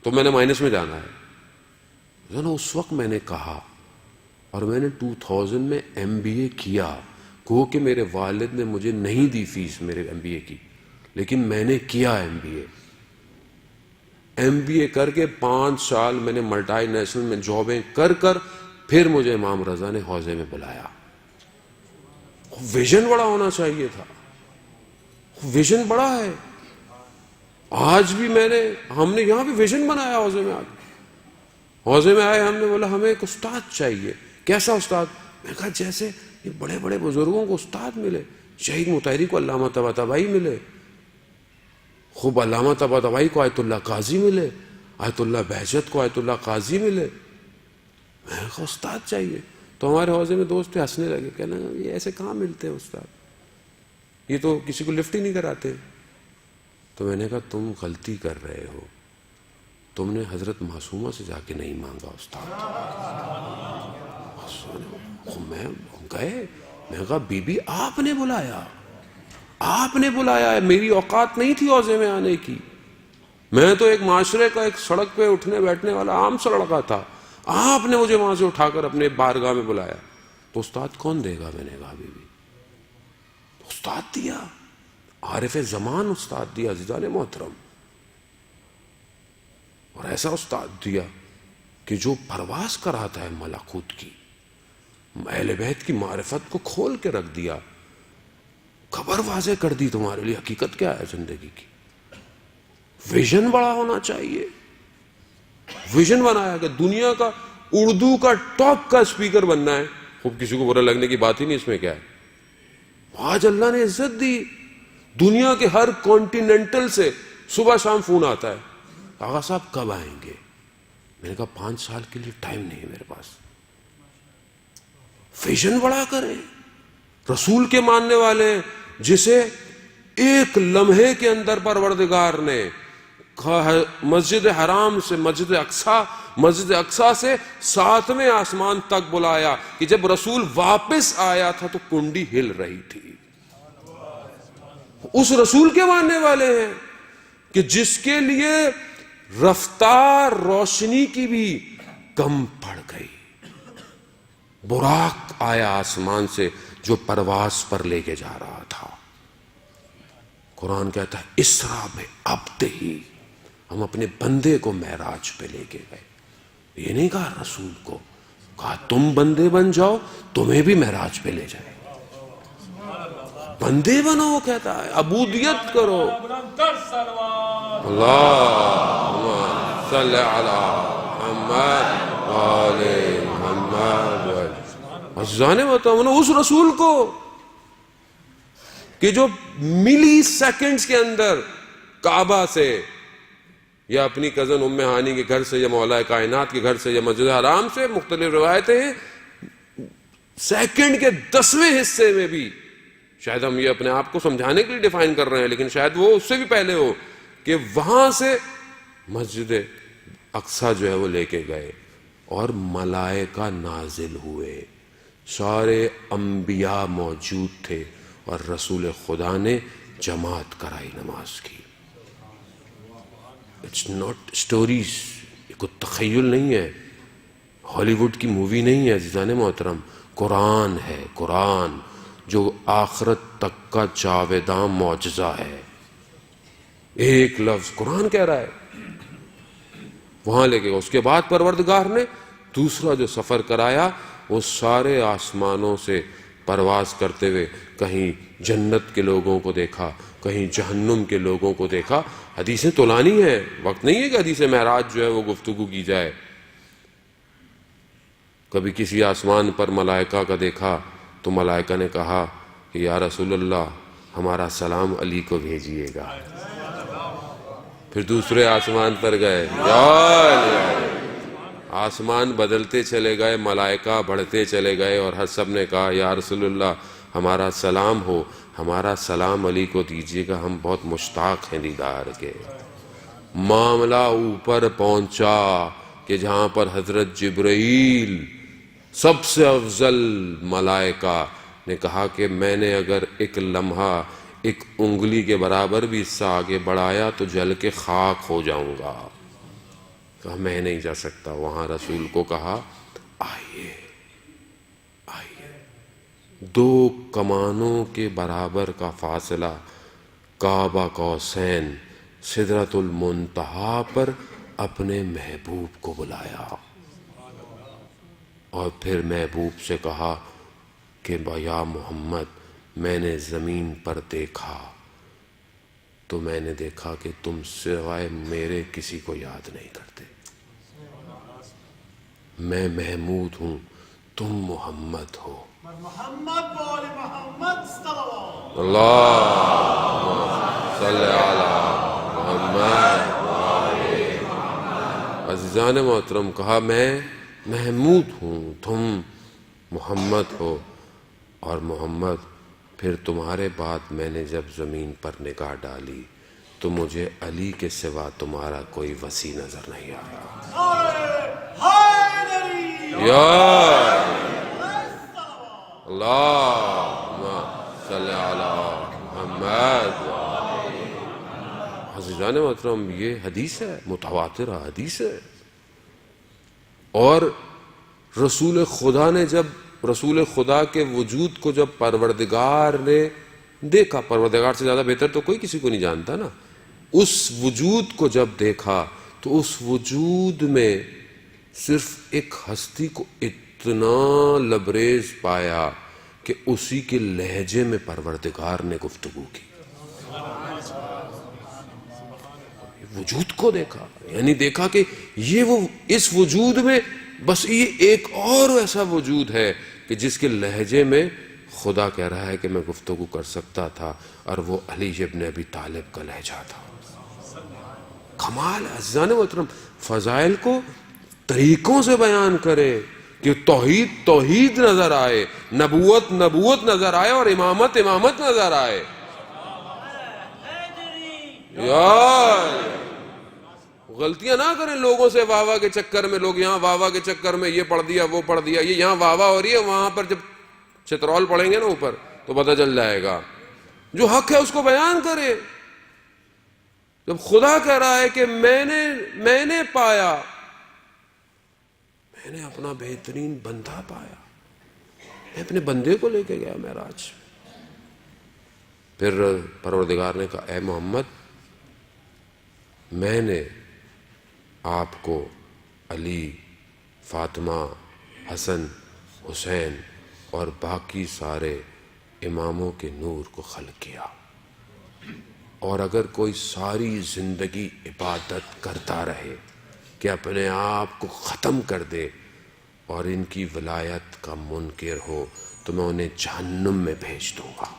تو میں نے مائنس میں جانا ہے. اس وقت میں نے کہا, اور میں نے 2000 میں MBA کیا. گو کہ میرے والد نے مجھے نہیں دی فیس میرے MBA کی, لیکن میں نے کیا MBA کر کے 5 سال میں نے ملٹی نیشنل میں جابیں کر پھر مجھے امام رضا نے حوضے میں بلایا. ویژن بڑا ہونا چاہیے تھا. ویژن بڑا ہے. آج بھی ہم نے یہاں بھی ویژن بنایا حوضے میں. حوضے میں آئے, ہم نے بولا ہمیں ایک استاد چاہیے. کیسا استاد؟ میں کہا جیسے یہ بڑے بڑے بزرگوں کو استاد ملے. شہید مطہری کو علامہ طباطبائی ملے, خوب علامہ طباطبائی کو آیت اللہ قاضی ملے, آیت اللہ بہجت کو آیت اللہ قاضی ملے. میں کہا استاد چاہیے. تو ہمارے حوضے میں دوست ہنسنے لگے, کہنا یہ ایسے کہاں ملتے ہیں استاد, یہ تو کسی کو لفٹ ہی نہیں کراتے. تو میں نے کہا تم غلطی کر رہے ہو, تم نے حضرت معصومہ سے جا کے نہیں مانگا استاد. میں گئے, میں کہا بی بی آپ نے بلایا, آپ نے بلایا ہے, میری اوقات نہیں تھی حوضے میں آنے کی. میں تو ایک معاشرے کا ایک سڑک پہ اٹھنے بیٹھنے والا عام سا لڑکا تھا. آپ نے مجھے وہاں سے اٹھا کر اپنے بارگاہ میں بلایا. تو استاد کون دے گا؟ میں نے کہا بی بی استاد دیا, عارف زمان استاد دیا عزیزان محترم. اور ایسا استاد دیا کہ جو پرواز کراتا ہے ملکوت کی, اہل بیت کی معرفت کو کھول کے رکھ دیا, خبر واضح کر دی تمہارے لیے حقیقت کیا ہے زندگی کی. ویژن بڑا ہونا چاہیے. ویژن بنایا کہ دنیا کا اردو کا ٹاپ کا اسپیکر بننا ہے. خوب کسی کو برا لگنے کی بات ہی نہیں اس میں. کیا ہے, آج اللہ نے عزت دی. دنیا کے ہر کانٹیننٹل سے صبح شام فون آتا ہے, آغا صاحب کب آئیں گے؟ میں نے کہا 5 سال کے لیے ٹائم نہیں ہے میرے پاس. ویژن بڑا کریں. رسول کے ماننے والے ہیں جسے ایک لمحے کے اندر پروردگار نے مسجد حرام سے مسجد اقصیٰ سے 7ویں آسمان تک بلایا کہ جب رسول واپس آیا تھا تو کنڈی ہل رہی تھی. اس رسول کے ماننے والے ہیں کہ جس کے لیے رفتار روشنی کی بھی کم پڑ گئی. براق آیا آسمان سے جو پرواز پر لے کے جا رہا تھا. قرآن کہتا ہے اسرا میں عبد ہی، ہم اپنے بندے کو معراج پہ لے کے گئے. یہ نہیں کہا رسول کو، کہا تم بندے بن جاؤ، تمہیں بھی معراج پہ لے جائے. بندے بنو، وہ کہتا ہے عبودیت کرو. اللہم صلی علی محمد وآل محمد. عزیزانے بتاؤ اس رسول کو کہ جو ملی سیکنڈز کے اندر کعبہ سے یا اپنی کزن ام ہانی کے گھر سے یا مولا کائنات کے گھر سے یا مسجد حرام سے، مختلف روایتیں ہیں، سیکنڈ کے 10ویں حصے میں بھی، شاید ہم یہ اپنے آپ کو سمجھانے کے لیے ڈیفائن کر رہے ہیں لیکن شاید وہ اس سے بھی پہلے ہو، کہ وہاں سے مسجد اقصیٰ جو ہے وہ لے کے گئے اور ملائکہ نازل ہوئے. سارے انبیاء موجود تھے اور رسول خدا نے جماعت کرائی نماز کی. اٹس ناٹ اسٹوریز، یہ کوئی تخیل نہیں ہے، ہالی ووڈ کی مووی نہیں ہے عزیزان محترم. قرآن ہے، قرآن جو آخرت تک کا جاویداں معجزہ ہے. ایک لفظ قرآن کہہ رہا ہے، وہاں لے کے. اس کے بعد پروردگار نے دوسرا جو سفر کرایا وہ سارے آسمانوں سے پرواز کرتے ہوئے کہیں جنت کے لوگوں کو دیکھا، کہیں جہنم کے لوگوں کو دیکھا. حدیثیں طولانی ہیں، وقت نہیں ہے کہ حدیث معراج جو ہے وہ گفتگو کی جائے. کبھی کسی آسمان پر ملائکہ کا دیکھا تو ملائکہ نے کہا کہ یا رسول اللہ ہمارا سلام علی کو بھیجیے گا. پھر دوسرے آسمان پر گئے، آسمان بدلتے چلے گئے، ملائکہ بڑھتے چلے گئے اور ہر سب نے کہا یا رسول اللہ ہمارا سلام ہو، ہمارا سلام علی کو دیجیے گا، ہم بہت مشتاق ہیں دیدار کے. معاملہ اوپر پہنچا کہ جہاں پر حضرت جبرائیل سب سے افضل ملائکہ نے کہا کہ میں نے اگر ایک لمحہ ایک انگلی کے برابر بھی حصہ آگے بڑھایا تو جل کے خاک ہو جاؤں گا. کہا میں نہیں جا سکتا. وہاں رسول کو کہا آئیے آئیے. 2 کمانوں کے برابر کا فاصلہ، کعبہ قوسین، سدرۃ المنتہا پر اپنے محبوب کو بلایا اور پھر محبوب سے کہا کہ یا محمد میں نے زمین پر دیکھا تو میں نے دیکھا کہ تم سوائے میرے کسی کو یاد نہیں کرتے. میں محمود ہوں، تم محمد ہو. محمد بول محمد صلوات اللہم صلی علی محمد. عزیزان محترم کہا میں محمود ہوں، تم محمد ہو. اور محمد پھر تمہارے بعد میں نے جب زمین پر نگاہ ڈالی تو مجھے علی کے سوا تمہارا کوئی وسیع نظر نہیں آیا. یا اللہم صلی علی محمد. عزیزان محترم یہ حدیث ہے، متواترہ حدیث ہے. اور رسول خدا نے جب رسول خدا کے وجود کو جب پروردگار نے دیکھا، پروردگار سے زیادہ بہتر تو کوئی کسی کو نہیں جانتا نا، اس وجود کو جب دیکھا تو اس وجود میں صرف ایک ہستی کو اتنا لبریز پایا کہ اسی کے لہجے میں پروردگار نے گفتگو کی. وجود کو دیکھا، یعنی دیکھا کہ یہ وہ اس وجود میں بس یہ ایک اور ایسا وجود ہے کہ جس کے لہجے میں خدا کہہ رہا ہے کہ میں گفتگو کر سکتا تھا، اور وہ علی ابن ابی طالب کا لہجہ تھا. کمال. عزیزان محترم فضائل کو طریقوں سے بیان کرے کہ توحید نظر آئے، نبوت نظر آئے، اور امامت نظر آئے. یار غلطیاں نہ کریں لوگوں سے واہ کے چکر میں. لوگ یہاں واہ کے چکر میں یہ پڑھ دیا وہ پڑھ دیا. یہ یہاں واہ ہو رہی ہے، وہاں پر جب چترول پڑھیں گے نا اوپر تو پتہ چل جائے گا. جو حق ہے اس کو بیان کرے. جب خدا کہہ رہا ہے کہ میں نے پایا، میں نے اپنا بہترین بندہ پایا، میں اپنے بندے کو لے کے گیا معراج. پھر پروردگار نے کہا اے محمد، میں نے آپ کو علی، فاطمہ، حسن، حسین اور باقی سارے اماموں کے نور کو خلق کیا. اور اگر کوئی ساری زندگی عبادت کرتا رہے کہ اپنے آپ کو ختم کر دے اور ان کی ولایت کا منکر ہو تو میں انہیں جہنم میں بھیج دوں گا.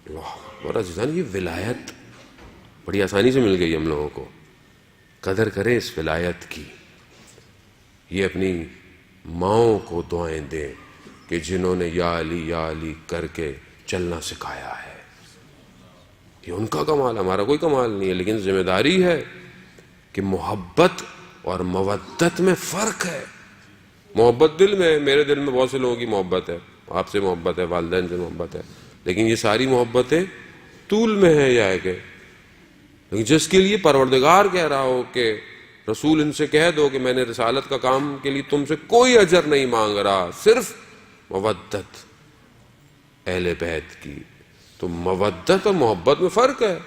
اللہ اکبر. عزیزان یہ ولایت بڑی آسانی سے مل گئی ہم لوگوں کو. قدر کریں اس ولایت کی. یہ اپنی ماؤں کو دعائیں دیں کہ جنہوں نے یا علی کر کے چلنا سکھایا ہے. یہ ان کا کمال، ہمارا کوئی کمال نہیں ہے. لیکن ذمہ داری ہے کہ محبت اور مودت میں فرق ہے. محبت دل میں ہے. میرے دل میں بہت سے لوگوں کی محبت ہے، آپ سے محبت ہے، والدین سے محبت ہے، لیکن یہ ساری محبتیں طول میں ہیں یا ہے کہ لیکن جس کے لیے پروردگار کہہ رہا ہو کہ رسول ان سے کہہ دو کہ میں نے رسالت کا کام کے لیے تم سے کوئی اجر نہیں مانگ رہا، صرف مودت اہل بیت کی. تو مودت اور محبت میں فرق ہے.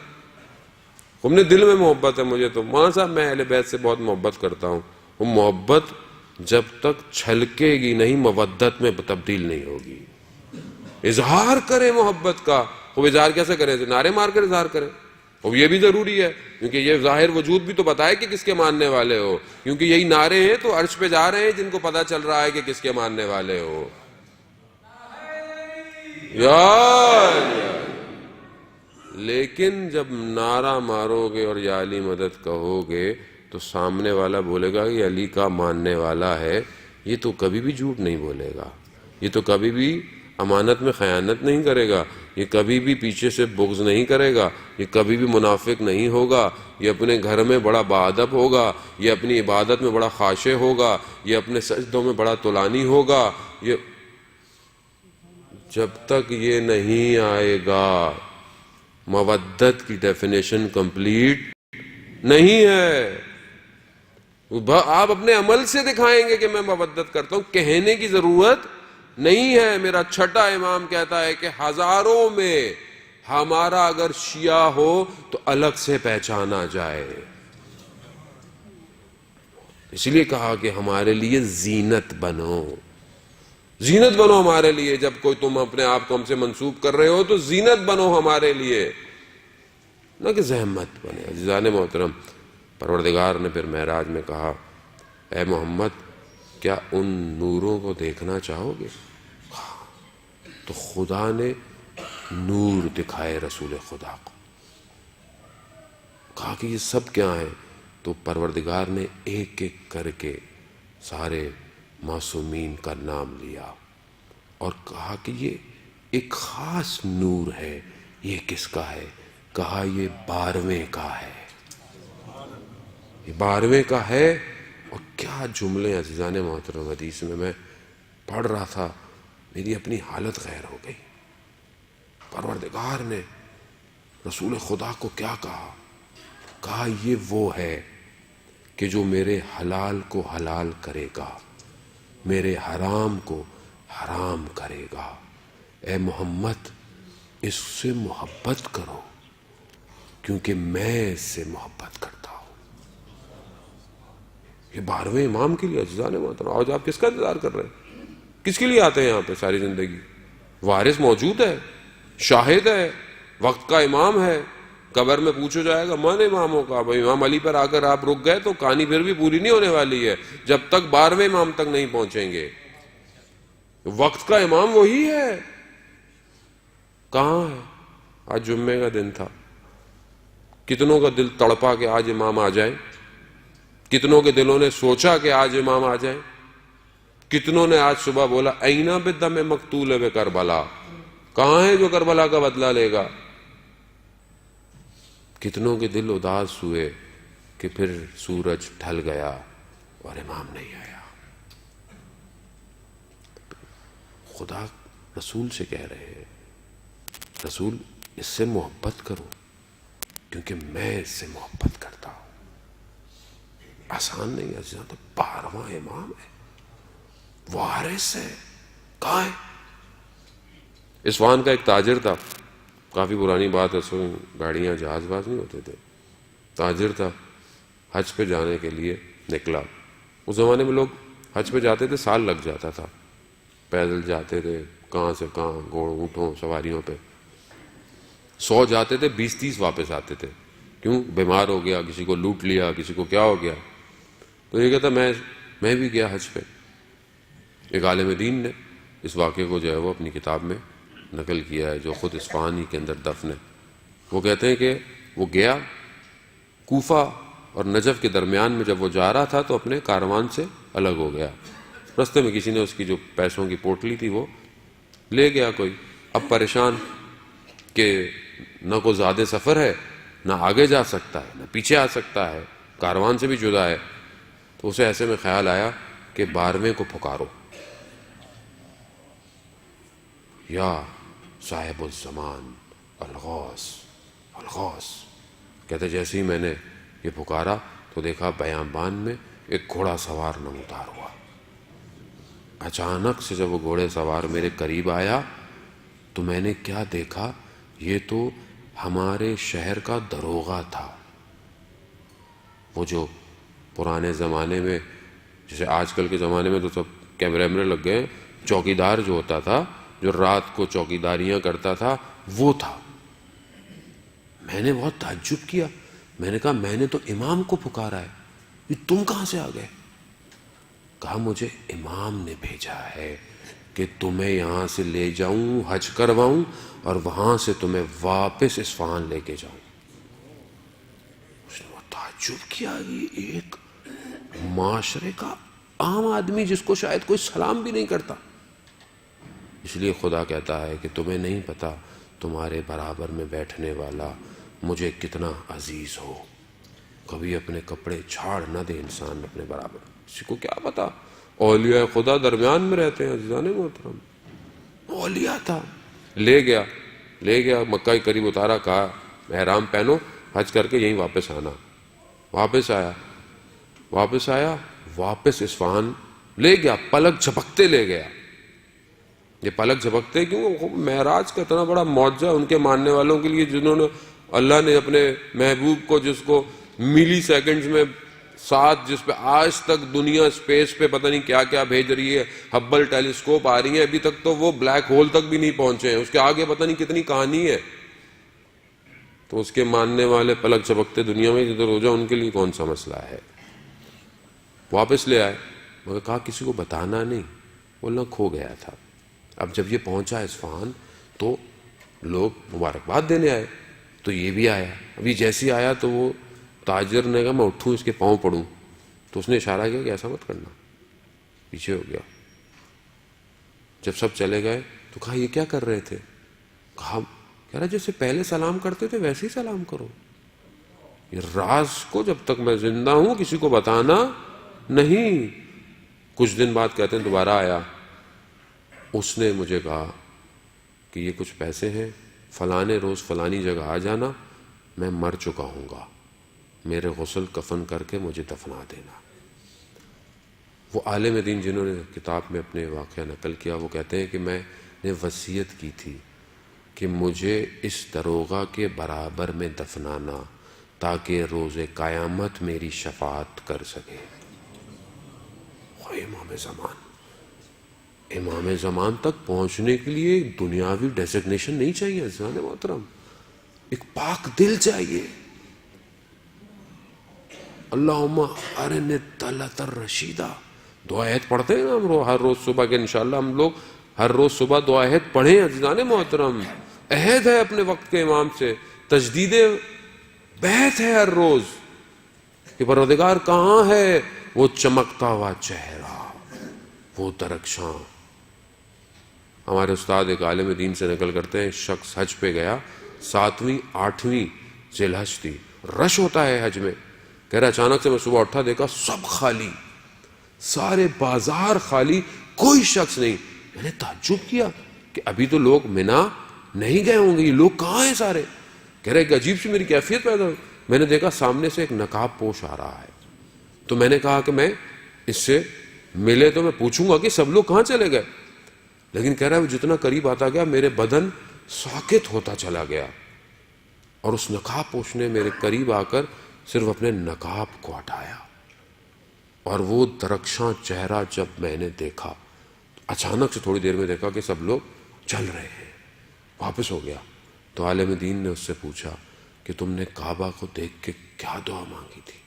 تم نے دل میں محبت ہے مجھے، تو ماں صاحب میں اہل بیت سے بہت محبت کرتا ہوں. وہ محبت جب تک چھلکے گی نہیں مودت میں تبدیل نہیں ہوگی. اظہار کریں محبت کا. وہ اظہار کیسے کریں؟ نعرے مار کر اظہار کریں. اور یہ بھی ضروری ہے کیونکہ یہ ظاہر وجود بھی تو بتائے کہ کس کے ماننے والے ہو. کیونکہ یہی نعرے ہیں تو عرش پہ جا رہے ہیں جن کو پتا چل رہا ہے کہ کس کے ماننے والے ہو. لیکن جب نعرہ مارو گے اور یا علی مدد کہو گے تو سامنے والا بولے گا کہ علی کا ماننے والا ہے، یہ تو کبھی بھی جھوٹ نہیں بولے گا، یہ تو کبھی بھی امانت میں خیانت نہیں کرے گا، یہ کبھی بھی پیچھے سے بغض نہیں کرے گا، یہ کبھی بھی منافق نہیں ہوگا، یہ اپنے گھر میں بڑا باادب ہوگا، یہ اپنی عبادت میں بڑا خاشع ہوگا، یہ اپنے سجدوں میں بڑا طولانی ہوگا. یہ جب تک یہ نہیں آئے گا مودت کی ڈیفینیشن کمپلیٹ نہیں ہے. آپ اپنے عمل سے دکھائیں گے کہ میں مودت کرتا ہوں، کہنے کی ضرورت نہیں ہے. میرا چھٹا امام کہتا ہے کہ ہزاروں میں ہمارا اگر شیعہ ہو تو الگ سے پہچانا جائے. اس لیے کہا کہ ہمارے لیے زینت بنو، زینت بنو ہمارے لیے. جب کوئی تم اپنے آپ کو ہم سے منسوب کر رہے ہو تو زینت بنو ہمارے لیے، نہ کہ زحمت بنے. عزیزان محترم، پروردگار نے پھر معراج میں کہا اے محمد کیا ان نوروں کو دیکھنا چاہو گے؟ تو خدا نے نور دکھائے رسول خدا کو. کہا کہ یہ سب کیا ہیں؟ تو پروردگار نے ایک ایک کر کے سارے معصومین کا نام لیا اور کہا کہ یہ ایک خاص نور ہے. یہ کس کا ہے؟ کہا یہ 12ویں کا ہے، یہ 12ویں کا ہے. اور کیا جملے عزیزان محترم، حدیث میں پڑھ رہا تھا میری اپنی حالت غیر ہو گئی. پروردگار نے رسول خدا کو کیا کہا؟ کہا یہ وہ ہے کہ جو میرے حلال کو حلال کرے گا، میرے حرام کو حرام کرے گا. اے محمد اس سے محبت کرو کیونکہ میں اس سے محبت کرتا ہوں. یہ 12ویں امام کے لیے عزیزان محترم. آج آپ کس کا انتظار کر رہے ہیں؟ کس کے لیے آتے ہیں یہاں پہ ساری زندگی؟ وارث موجود ہے، شاہد ہے، وقت کا امام ہے. قبر میں پوچھو جائے گا من اماموں کا. بھائی امام علی پر آ کر آپ رک گئے تو کہانی پھر بھی پوری نہیں ہونے والی ہے جب تک 12ویں امام تک نہیں پہنچیں گے. وقت کا امام وہی ہے. کہاں ہے؟ آج جمعے کا دن تھا، کتنوں کا دل تڑپا کہ آج امام آ جائیں؟ کتنوں کے دلوں نے سوچا کہ آج امام آ جائیں؟ کتنوں نے آج صبح بولا اینا بدم مقتول بے کربلا، کہاں ہے جو کربلا کا بدلہ لے گا؟ کتنوں کے دل اداس ہوئے کہ پھر سورج ڈھل گیا اور امام نہیں آیا۔ خدا رسول سے کہہ رہے ہیں، رسول اس سے محبت کرو کیونکہ میں اس سے محبت کرتا ہوں۔ آسان نہیں ہے، 12واں امام ہے، وارث ہے، کہاں ہے؟ اصفہان کا ایک تاجر تھا، کافی پرانی بات ہے، اس میں گاڑیاں جہاز باز نہیں ہوتے تھے، تاجر تھا، حج پہ جانے کے لیے نکلا۔ اس زمانے میں لوگ حج پہ جاتے تھے، سال لگ جاتا تھا، پیدل جاتے تھے، کہاں سے کہاں، گھوڑ اونٹوں سواریوں پہ، 100 جاتے تھے، 20-30 واپس آتے تھے۔ کیوں؟ بیمار ہو گیا، کسی کو لوٹ لیا، کسی کو کیا ہو گیا۔ تو یہ کہتا میں بھی گیا حج پہ۔ ایک عالم دین نے اس واقعے کو جو ہے وہ اپنی کتاب میں نقل کیا ہے، جو خود اصفہان ہی کے اندر دفن ہے۔ وہ کہتے ہیں کہ وہ گیا کوفہ اور نجف کے درمیان میں، جب وہ جا رہا تھا تو اپنے کاروان سے الگ ہو گیا۔ رستے میں کسی نے اس کی جو پیسوں کی پوٹلی تھی وہ لے گیا کوئی۔ اب پریشان کہ نہ کوئی زیادہ سفر ہے، نہ آگے جا سکتا ہے، نہ پیچھے آ سکتا ہے، کاروان سے بھی جدا ہے۔ تو اسے ایسے میں خیال آیا کہ 12ویں کو پکارو، یا صاحب الزمان الغوث الغوث۔ کہتے جیسے ہی میں نے یہ پکارا تو دیکھا بیابان میں ایک گھوڑا سوار نمودار ہوا۔ اچانک سے جب وہ گھوڑے سوار میرے قریب آیا تو میں نے کیا دیکھا، یہ تو ہمارے شہر کا دروغہ تھا، وہ جو پرانے زمانے میں، جیسے آج کل کے زمانے میں تو سب کیمرے لگ گئے، چوکیدار جو ہوتا تھا، جو رات کو چوکیداریاں کرتا تھا، وہ تھا۔ میں نے بہت تعجب کیا، میں نے کہا میں نے تو امام کو پکارا ہے، یہ تم کہاں سے آ گئے؟ کہا مجھے امام نے بھیجا ہے کہ تمہیں یہاں سے لے جاؤں، حج کرواؤں اور وہاں سے تمہیں واپس اصفہان لے کے جاؤں۔ اس نے بہت تعجب کیا، یہ ایک معاشرے کا عام آدمی جس کو شاید کوئی سلام بھی نہیں کرتا۔ اس لیے خدا کہتا ہے کہ تمہیں نہیں پتا تمہارے برابر میں بیٹھنے والا مجھے کتنا عزیز ہو۔ کبھی اپنے کپڑے چھاڑ نہ دے انسان اپنے برابر، کسی کو کیا پتا، اولیاء خدا درمیان میں رہتے ہیں۔ عزیزان محترم، اولیاء تھا، لے گیا مکہ کے قریب اتارا، کہا احرام پہنو، حج کر کے یہیں واپس آنا۔ واپس آیا واپس اصفہان لے گیا، پلک جھپکتے لے گیا۔ یہ پلک جھپکتے کیوں؟ معراج کا اتنا بڑا معجزہ ان کے ماننے والوں کے لیے، جنہوں نے اللہ نے اپنے محبوب کو، جس کو ملی سیکنڈز میں ساتھ، جس پہ آج تک دنیا سپیس پہ پتہ نہیں کیا کیا بھیج رہی ہے، ہبل ٹیلیسکوپ آ رہی ہیں، ابھی تک تو وہ بلیک ہول تک بھی نہیں پہنچے ہیں، اس کے آگے پتہ نہیں کتنی کہانی ہے۔ تو اس کے ماننے والے پلک جھپکتے دنیا میں جدھر ہو جائے، ان کے لیے کون سا مسئلہ ہے؟ واپس لے آئے، مگر کہا کسی کو بتانا نہیں، بولنا کھو گیا تھا۔ اب جب یہ پہنچا اصفہان تو لوگ مبارکباد دینے آئے، تو یہ بھی آیا۔ ابھی جیسی آیا تو وہ تاجر نے کہا میں اٹھوں اس کے پاؤں پڑوں، تو اس نے اشارہ کیا کہ ایسا مت کرنا، پیچھے ہو گیا۔ جب سب چلے گئے تو کہا یہ کیا کر رہے تھے؟ کہا کہہ رہا جیسے پہلے سلام کرتے تھے ویسے ہی سلام کرو، یہ راز کو جب تک میں زندہ ہوں کسی کو بتانا نہیں۔ کچھ دن بعد کہتے ہیں دوبارہ آیا، اس نے مجھے کہا کہ یہ کچھ پیسے ہیں، فلانے روز فلانی جگہ آ جانا، میں مر چکا ہوں گا، میرے غسل کفن کر کے مجھے دفنا دینا۔ وہ عالم دین جنہوں نے کتاب میں اپنے واقعہ نقل کیا، وہ کہتے ہیں کہ میں نے وصیت کی تھی کہ مجھے اس دروغہ کے برابر میں دفنانا تاکہ روز قیامت میری شفاعت کر سکے۔ امام زمان تک پہنچنے کے لیے دنیاوی ڈیزگنیشن نہیں چاہیے عزیزان محترم، ایک پاک دل چاہیے۔ اللہم ارنی الطلعۃ الرشیدہ، دعا عہد پڑھتے ہیں نا ہم ہر روز صبح کے، انشاءاللہ ہم لوگ ہر روز صبح دعا عہد پڑھیں عزیزان محترم۔ عہد ہے اپنے وقت کے امام سے، تجدید بیعت ہے ہر روز کہ پروردگار کہاں ہے وہ چمکتا ہوا چہرہ، وہ درخشاں. ہمارے استاد ایک عالم دین سے نقل کرتے ہیں، شخص حج پہ گیا، 7ویں 8ویں ذی الحج تھی، رش ہوتا ہے حج میں. کہہ رہا اچانک سے میں صبح اٹھا، دیکھا سب خالی، سارے بازار خالی، کوئی شخص نہیں. میں نے تعجب کیا کہ ابھی تو لوگ منا نہیں گئے ہوں گے، یہ لوگ کہاں ہیں سارے؟ کہہ رہے ایک عجیب سی میری کیفیت پیدا ہوئی. میں نے دیکھا سامنے سے ایک نقاب پوش آ رہا ہے، تو میں نے کہا کہ میں اس سے ملے تو میں پوچھوں گا کہ سب لوگ کہاں چلے گئے. لیکن کہہ رہا ہے وہ جتنا قریب آتا گیا میرے بدن ساکت ہوتا چلا گیا، اور اس نقاب پوش نے میرے قریب آ کر صرف اپنے نقاب کو ہٹایا، اور وہ درخشاں چہرہ جب میں نے دیکھا، اچانک سے تھوڑی دیر میں دیکھا کہ سب لوگ چل رہے ہیں. واپس ہو گیا تو عالم دین نے اس سے پوچھا کہ تم نے کعبہ کو دیکھ کے کیا دعا مانگی تھی؟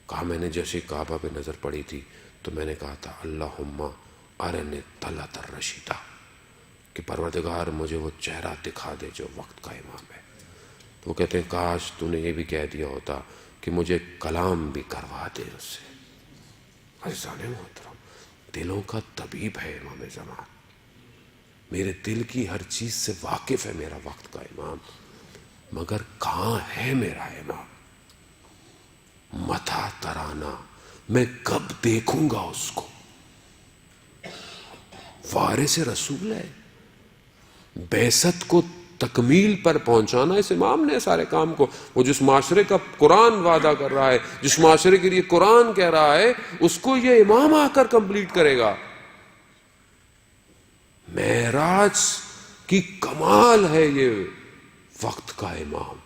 کہا میں نے جیسے کعبہ پہ نظر پڑی تھی تو میں نے کہا تھا اللہم ارنی طلعت الرشیدہ، کہ پروردگار مجھے وہ چہرہ دکھا دے جو وقت کا امام ہے. تو وہ کہتے ہیں کاش تو نے یہ بھی کہہ دیا ہوتا کہ مجھے کلام بھی کروا دے اس سے. عزیزان محترم، دلوں کا طبیب ہے امام زمان، میرے دل کی ہر چیز سے واقف ہے میرا وقت کا امام، مگر کہاں ہے میرا امام؟ متى ترانا، میں کب دیکھوں گا اس کو؟ وارث رسول ہے، بعثت کو تکمیل پر پہنچانا اس امام نے سارے کام کو. وہ جس معاشرے کا قرآن وعدہ کر رہا ہے، جس معاشرے کے لیے قرآن کہہ رہا ہے، اس کو یہ امام آ کر کمپلیٹ کرے گا. معراج کی کمال ہے یہ وقت کا امام.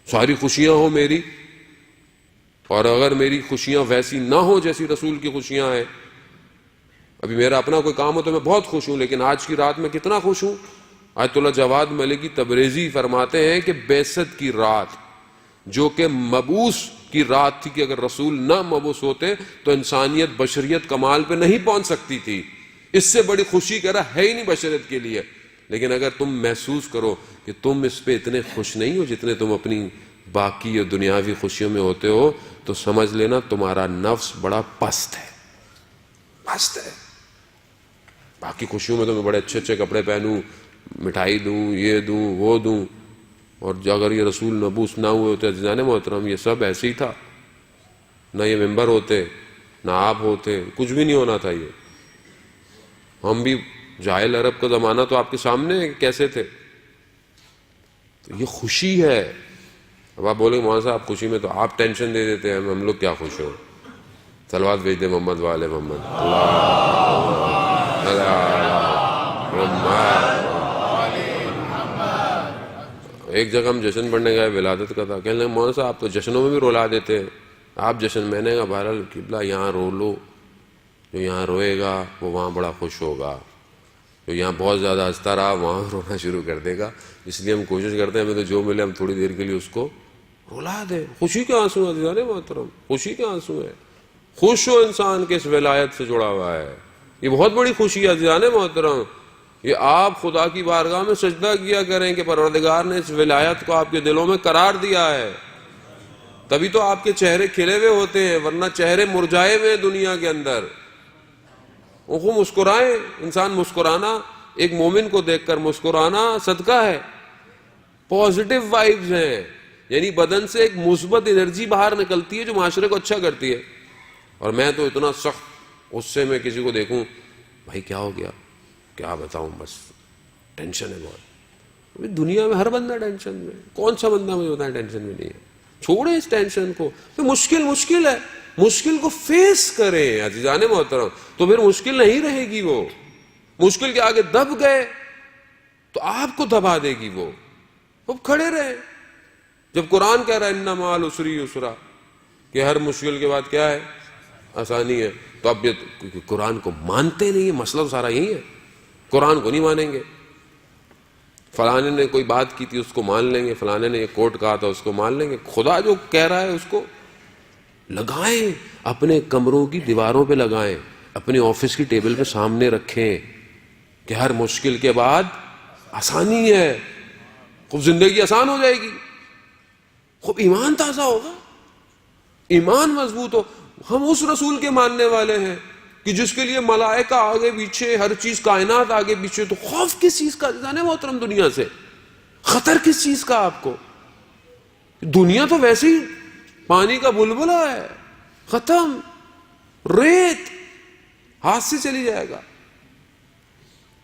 ساری خوشیاں ہوں میری، اور اگر میری خوشیاں ویسی نہ ہو جیسی رسول کی خوشیاں ہیں، ابھی میرا اپنا کوئی کام ہو تو میں بہت خوش ہوں، لیکن آج کی رات میں کتنا خوش ہوں. آیت اللہ جواد ملکی تبریزی فرماتے ہیں کہ بعثت کی رات جو کہ مبعوث کی رات تھی، کہ اگر رسول نہ مبعوث ہوتے تو انسانیت بشریت کمال پہ نہیں پہنچ سکتی تھی. اس سے بڑی خوشی کہہ رہا ہے ہی نہیں بشریت کے لیے. لیکن اگر تم محسوس کرو کہ تم اس پہ اتنے خوش نہیں ہو جتنے تم اپنی باقی اور دنیاوی خوشیوں میں ہوتے ہو، تو سمجھ لینا تمہارا نفس بڑا پست ہے، پست ہے. باقی خوشیوں میں تو میں بڑے اچھے اچھے کپڑے پہنوں، مٹھائی دوں، یہ دوں وہ دوں، اور اگر یہ رسول مبعوث نہ ہوئے ہوتے عزیزان محترم، یہ سب ایسے ہی تھا. نہ یہ ممبر ہوتے، نہ آپ ہوتے، کچھ بھی نہیں ہونا تھا. یہ ہم بھی جاہل عرب کا زمانہ تو آپ کے سامنے کیسے تھے. تو یہ خوشی ہے. اب آپ بولیں مولانا صاحب خوشی میں تو آپ ٹینشن دے دیتے ہیں، ہم لوگ کیا خوش ہو. صلوات بھیج دیں محمد والے محمد. ایک جگہ ہم جشن پڑھنے گئے، ولادت کا تھا. کہنے لگے مولانا صاحب آپ تو جشنوں میں بھی رلا دیتے ہیں، آپ جشن. میں نے کہا بہرحال قبلہ یہاں رو لو، جو یہاں روئے گا وہ وہاں بڑا خوش ہوگا، جو یہاں بہت زیادہ ہنستا رہا وہاں رونا شروع کر دے گا. اس لیے ہم کوشش کرتے ہیں ہمیں تو جو ملے ہم تھوڑی دیر کے لیے اس کو رلا دیں. خوشی کے آنسو ہیں عزیزان محترم، خوشی کے آنسو ہیں. خوش ہو انسان کے اس ولایت سے جڑا ہوا ہے. یہ بہت بڑی خوشی ہے عزیزان محترم. یہ آپ خدا کی بارگاہ میں سجدہ کیا کریں کہ پروردگار نے اس ولایت کو آپ کے دلوں میں قرار دیا ہے، تبھی تو آپ کے چہرے کھلے ہوئے ہوتے ہیں، ورنہ چہرے مرجھائے ہوئے ہیں دنیا کے اندر. وہ مسکرائیں. انسان مسکرانا، ایک مومن کو دیکھ کر مسکرانا صدقہ ہے. پازیٹیو وائبز ہیں، یعنی بدن سے ایک مثبت انرجی باہر نکلتی ہے جو معاشرے کو اچھا کرتی ہے. اور میں تو اتنا سخت غصے میں کسی کو دیکھوں، بھائی کیا ہو گیا، کیا بتاؤں، بس ٹینشن ہے بہت. دنیا میں ہر بندہ ٹینشن میں، کون سا بندہ مجھے بتائیں ٹینشن میں نہیں ہے. چھوڑیں اس ٹینشن کو. مشکل ہے، مشکل کو فیس کریں عزیزان محترم، تو پھر مشکل نہیں رہے گی. وہ مشکل کے آگے دب گئے تو آپ کو دبا دے گی. وہ اب کھڑے رہے. جب قرآن کہہ رہا ہے ان مع العسر یسرا، کہ ہر مشکل کے بعد کیا ہے، آسانی ہے. تو اب یہ قرآن کو مانتے نہیں ہیں، مسئلہ تو سارا یہی ہے. قرآن کو نہیں مانیں گے. فلانے نے کوئی بات کی تھی اس کو مان لیں گے، فلانے نے یہ کوٹ کہا تھا اس کو مان لیں گے. خدا جو کہہ رہا ہے اس کو لگائیں، اپنے کمروں کی دیواروں پہ لگائیں، اپنے آفس کی ٹیبل پہ سامنے رکھیں کہ ہر مشکل کے بعد آسانی ہے. خوب زندگی آسان ہو جائے گی، خوب ایمان تازہ ہوگا. ایمان مضبوط ہو. ہم اس رسول کے ماننے والے ہیں کہ جس کے لیے ملائکہ آگے پیچھے، ہر چیز کائنات آگے پیچھے. تو خوف کس چیز کا جانے محترم دنیا سے؟ خطر کس چیز کا آپ کو؟ دنیا تو ویسے ہی پانی کا بلبلہ ہے، ختم، ریت، ہاتھ سے چلی جائے گا.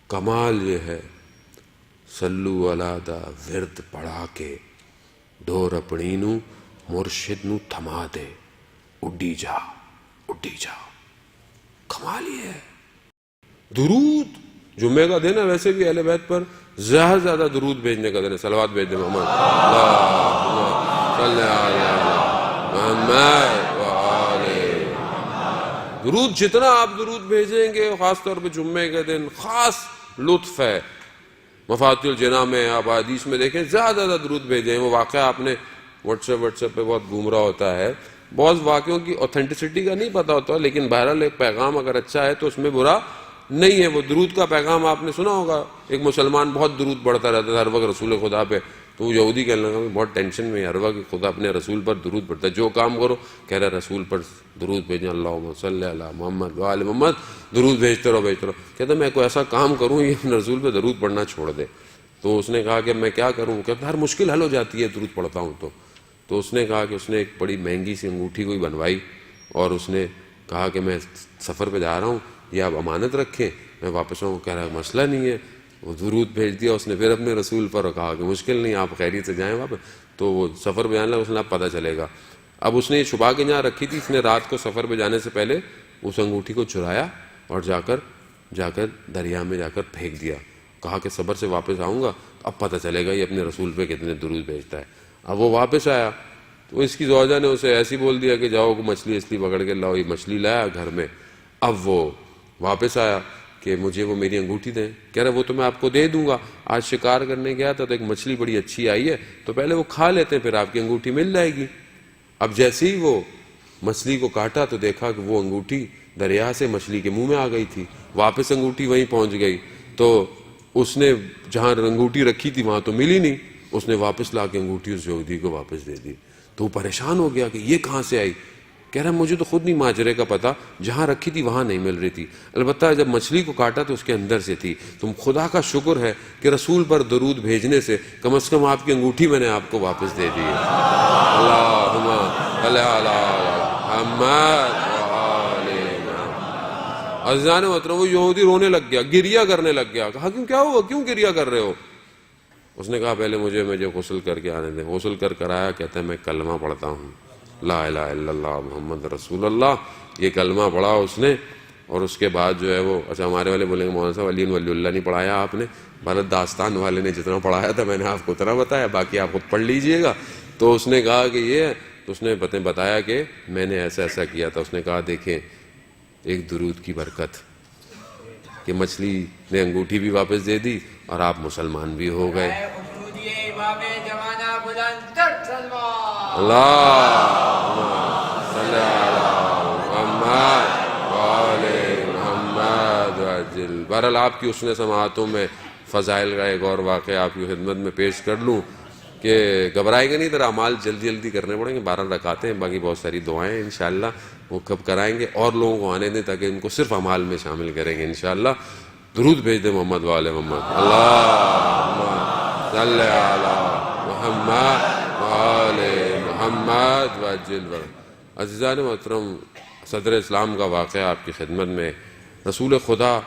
کمال یہ ہے سلو علی دا ورد پڑھا کے ڈور اپنی نو مرشد نو تھما دے، اڈی جا اڈی جا. کمال یہ ہے. درود جمعے کا دن ہے، ویسے بھی اہل بیت پر زیادہ سے زیادہ درود بھیجنے کا دن ہے. صلوات بھیج دیں محمد اللہم صلی علی محمد وآلہ. درود جتنا آپ درود بھیجیں گے، خاص طور پہ جمعے کے دن خاص لطف ہے. مفاتیح الجناح میں آپ حدیث میں دیکھیں زیادہ زیادہ درود بھیجیں. وہ واقعہ آپ نے واٹس ایپ پہ بہت گھوم رہا ہوتا ہے، بہت واقعوں کی اوتھینٹسٹی کا نہیں پتا ہوتا، لیکن بہرحال ایک پیغام اگر اچھا ہے تو اس میں برا نہیں ہے. وہ درود کا پیغام آپ نے سنا ہوگا. ایک مسلمان بہت درود پڑھتا رہتا تھا ہر وقت رسول خدا پہ. تو وہ یہودی کہنے لگا بہت ٹینشن میں ہر وقت خدا اپنے رسول پر درود پڑھتا ہے، جو کام کرو کہہ رہا رسول پر درود بھیجیں، اللہم صلی علی محمد وآل محمد، درود بھیجتے رہو بھیجتے رہو. کہتا میں کوئی ایسا کام کروں یہ اپنے رسول پہ درود پڑھنا چھوڑ دے. تو اس نے کہا کہ میں کیا کروں؟ کہتا ہر مشکل حل ہو جاتی ہے درود پڑھتا ہوں تو اس نے کہا کہ اس نے ایک بڑی مہنگی سی انگوٹھی کوئی بنوائی اور اس نے کہا کہ میں سفر پہ جا رہا ہوں، یہ آپ امانت رکھیں، میں واپس آؤں. کہہ رہا ہے مسئلہ نہیں ہے. وہ درود بھیج دیا اس نے پھر اپنے رسول پر، اور کہا کہ مشکل نہیں، آپ خیریت سے جائیں واپس. تو وہ سفر پہ جانے لگا. اس نے اب پتہ چلے گا. اب اس نے یہ چھپا کے جہاں رکھی تھی، اس نے رات کو سفر پہ جانے سے پہلے اس انگوٹھی کو چرایا اور جا کر دریا میں جا کر پھینک دیا. کہا کہ صبر سے واپس آؤں گا تو اب پتہ چلے گا یہ اپنے رسول پہ کتنے درود بھیجتا ہے. اب وہ واپس آیا تو اس کی زوجہ نے اسے ایسی بول دیا کہ جاؤ مچھلی پکڑ کے لاؤ. یہ مچھلی لایا گھر میں. اب وہ واپس آیا کہ مجھے وہ میری انگوٹھی دیں. کہہ رہا وہ تو میں آپ کو دے دوں گا، آج شکار کرنے گیا تھا تو ایک مچھلی بڑی اچھی آئی ہے تو پہلے وہ کھا لیتے ہیں پھر آپ کی انگوٹھی مل جائے گی. اب جیسے ہی وہ مچھلی کو کاٹا تو دیکھا کہ وہ انگوٹھی دریا سے مچھلی کے منہ میں آ گئی تھی. واپس انگوٹھی وہیں پہنچ گئی. تو اس نے جہاں انگوٹھی رکھی تھی وہاں تو ملی نہیں. اس نے واپس لا کے انگوٹھی اس یہودی کو واپس دے دی. تو وہ پریشان ہو گیا کہ یہ کہاں سے آئی. کہہ رہا مجھے تو خود نہیں ماجرے کا پتا، جہاں رکھی تھی وہاں نہیں مل رہی تھی، البتہ جب مچھلی کو کاٹا تو اس کے اندر سے تھی. تم خدا کا شکر ہے کہ رسول پر درود بھیجنے سے کم از کم آپ کی انگوٹھی میں نے آپ کو واپس دے دی ہے. اللہم صلی علی محمد وآل محمد. عزیزان محترم وہ یہودی رونے لگ گیا، گریہ کرنے لگ گیا. کہا کیا ہوا، کیوں گریہ کر رہے ہو؟ اس نے کہا پہلے مجھے غسل کر کے آنے دیں. غسل کر آیا. کہتا ہے میں کلمہ پڑھتا ہوں، لا الہ الا اللہ محمد رسول اللہ. یہ کلمہ پڑھا اس نے اور اس کے بعد جو ہے وہ اچھا ہمارے والے بولیں گے مولانا صاحب علی ولی اللہ نہیں پڑھایا آپ نے. بھارت داستان والے نے جتنا پڑھایا تھا میں نے آپ کو اتنا بتایا، باقی آپ خود پڑھ لیجئے گا. تو اس نے کہا کہ یہ ہے. تو اس نے بتایا کہ میں نے ایسا کیا تھا. اس نے کہا دیکھیں ایک درود کی برکت کہ مچھلی نے انگوٹھی بھی واپس دے دی اور آپ مسلمان بھی ہو گئے. اللہم صلی علی محمد وآل محمد وعجل. بہرحال آپ کی حسن سماعتوں میں فضائل کا ایک اور واقعہ آپ کی خدمت میں پیش کر لوں کہ گھبرائے گا نہیں، ذرا اعمال جلدی کرنے پڑیں گے. 12 رکعتیں ہیں، باقی بہت ساری دعائیں انشاءاللہ وہ کب کرائیں گے. اور لوگوں کو آنے دیں تاکہ ان کو صرف اعمال میں شامل کریں گے انشاءاللہ. درود بھیج دیں محمد وآل محمد. اللہم صلی علی محمد وآل محمد وعجل. عزیزان محترم صدر اسلام کا واقعہ آپ کی خدمت میں. رسول خدا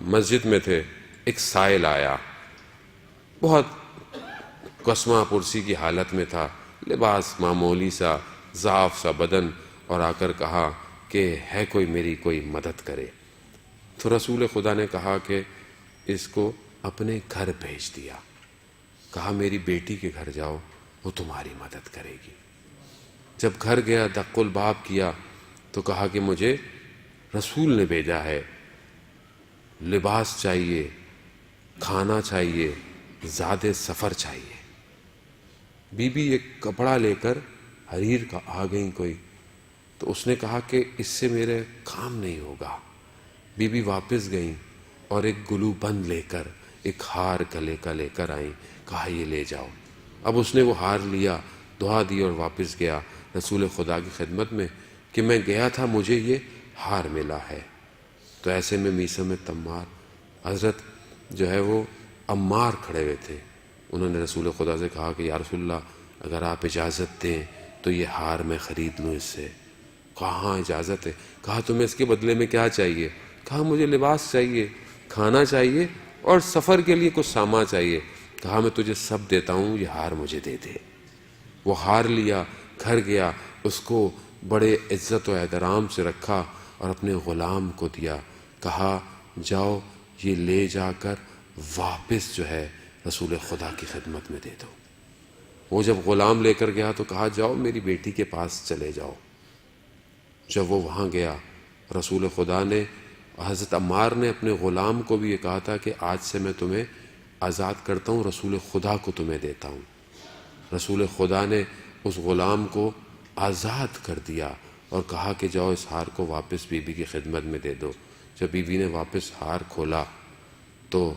مسجد میں تھے، ایک سائل آیا، بہت قسمہ پرسی کی حالت میں تھا، لباس معمولی سا، ضعف سا بدن، اور آ کر کہا کہ ہے کوئی میری کوئی مدد کرے. تو رسول خدا نے کہا کہ اس کو اپنے گھر بھیج دیا. کہا میری بیٹی کے گھر جاؤ، وہ تمہاری مدد کرے گی. جب گھر گیا دق الباب کیا تو کہا کہ مجھے رسول نے بھیجا ہے، لباس چاہیے، کھانا چاہیے، زیادہ سفر چاہیے. بی بی ایک کپڑا لے کر حریر کا آ گئی کوئی. تو اس نے کہا کہ اس سے میرے کام نہیں ہوگا. بی بی واپس گئیں اور ایک گلو بند لے کر ایک ہار گلے کا لے کر آئیں. کہا یہ لے جاؤ. اب اس نے وہ ہار لیا، دعا دی اور واپس گیا. رسول خدا کی خدمت میں کہ میں گیا تھا، مجھے یہ ہار ملا ہے. تو ایسے میں میسم تمار حضرت جو ہے وہ عمار کھڑے ہوئے تھے. انہوں نے رسول خدا سے کہا کہ یا رسول اللہ اگر آپ اجازت دیں تو یہ ہار میں خرید لوں اس سے. کہا ہاں اجازت ہے. کہا تمہیں اس کے بدلے میں کیا چاہیے؟ کہا مجھے لباس چاہیے، کھانا چاہیے اور سفر کے لیے کچھ سامان چاہیے. کہا میں تجھے سب دیتا ہوں، یہ ہار مجھے دے دے. وہ ہار لیا، گھر گیا، اس کو بڑے عزت و احترام سے رکھا اور اپنے غلام کو دیا. کہا جاؤ یہ لے جا کر واپس جو ہے رسول خدا کی خدمت میں دے دو. وہ جب غلام لے کر گیا تو کہا جاؤ میری بیٹی کے پاس چلے جاؤ. جب وہ وہاں گیا رسول خدا نے، حضرت عمار نے اپنے غلام کو بھی یہ کہا تھا کہ آج سے میں تمہیں آزاد کرتا ہوں، رسول خدا کو تمہیں دیتا ہوں. رسول خدا نے اس غلام کو آزاد کر دیا اور کہا کہ جاؤ اس ہار کو واپس بی بی کی خدمت میں دے دو. جب بی بی نے واپس ہار کھولا تو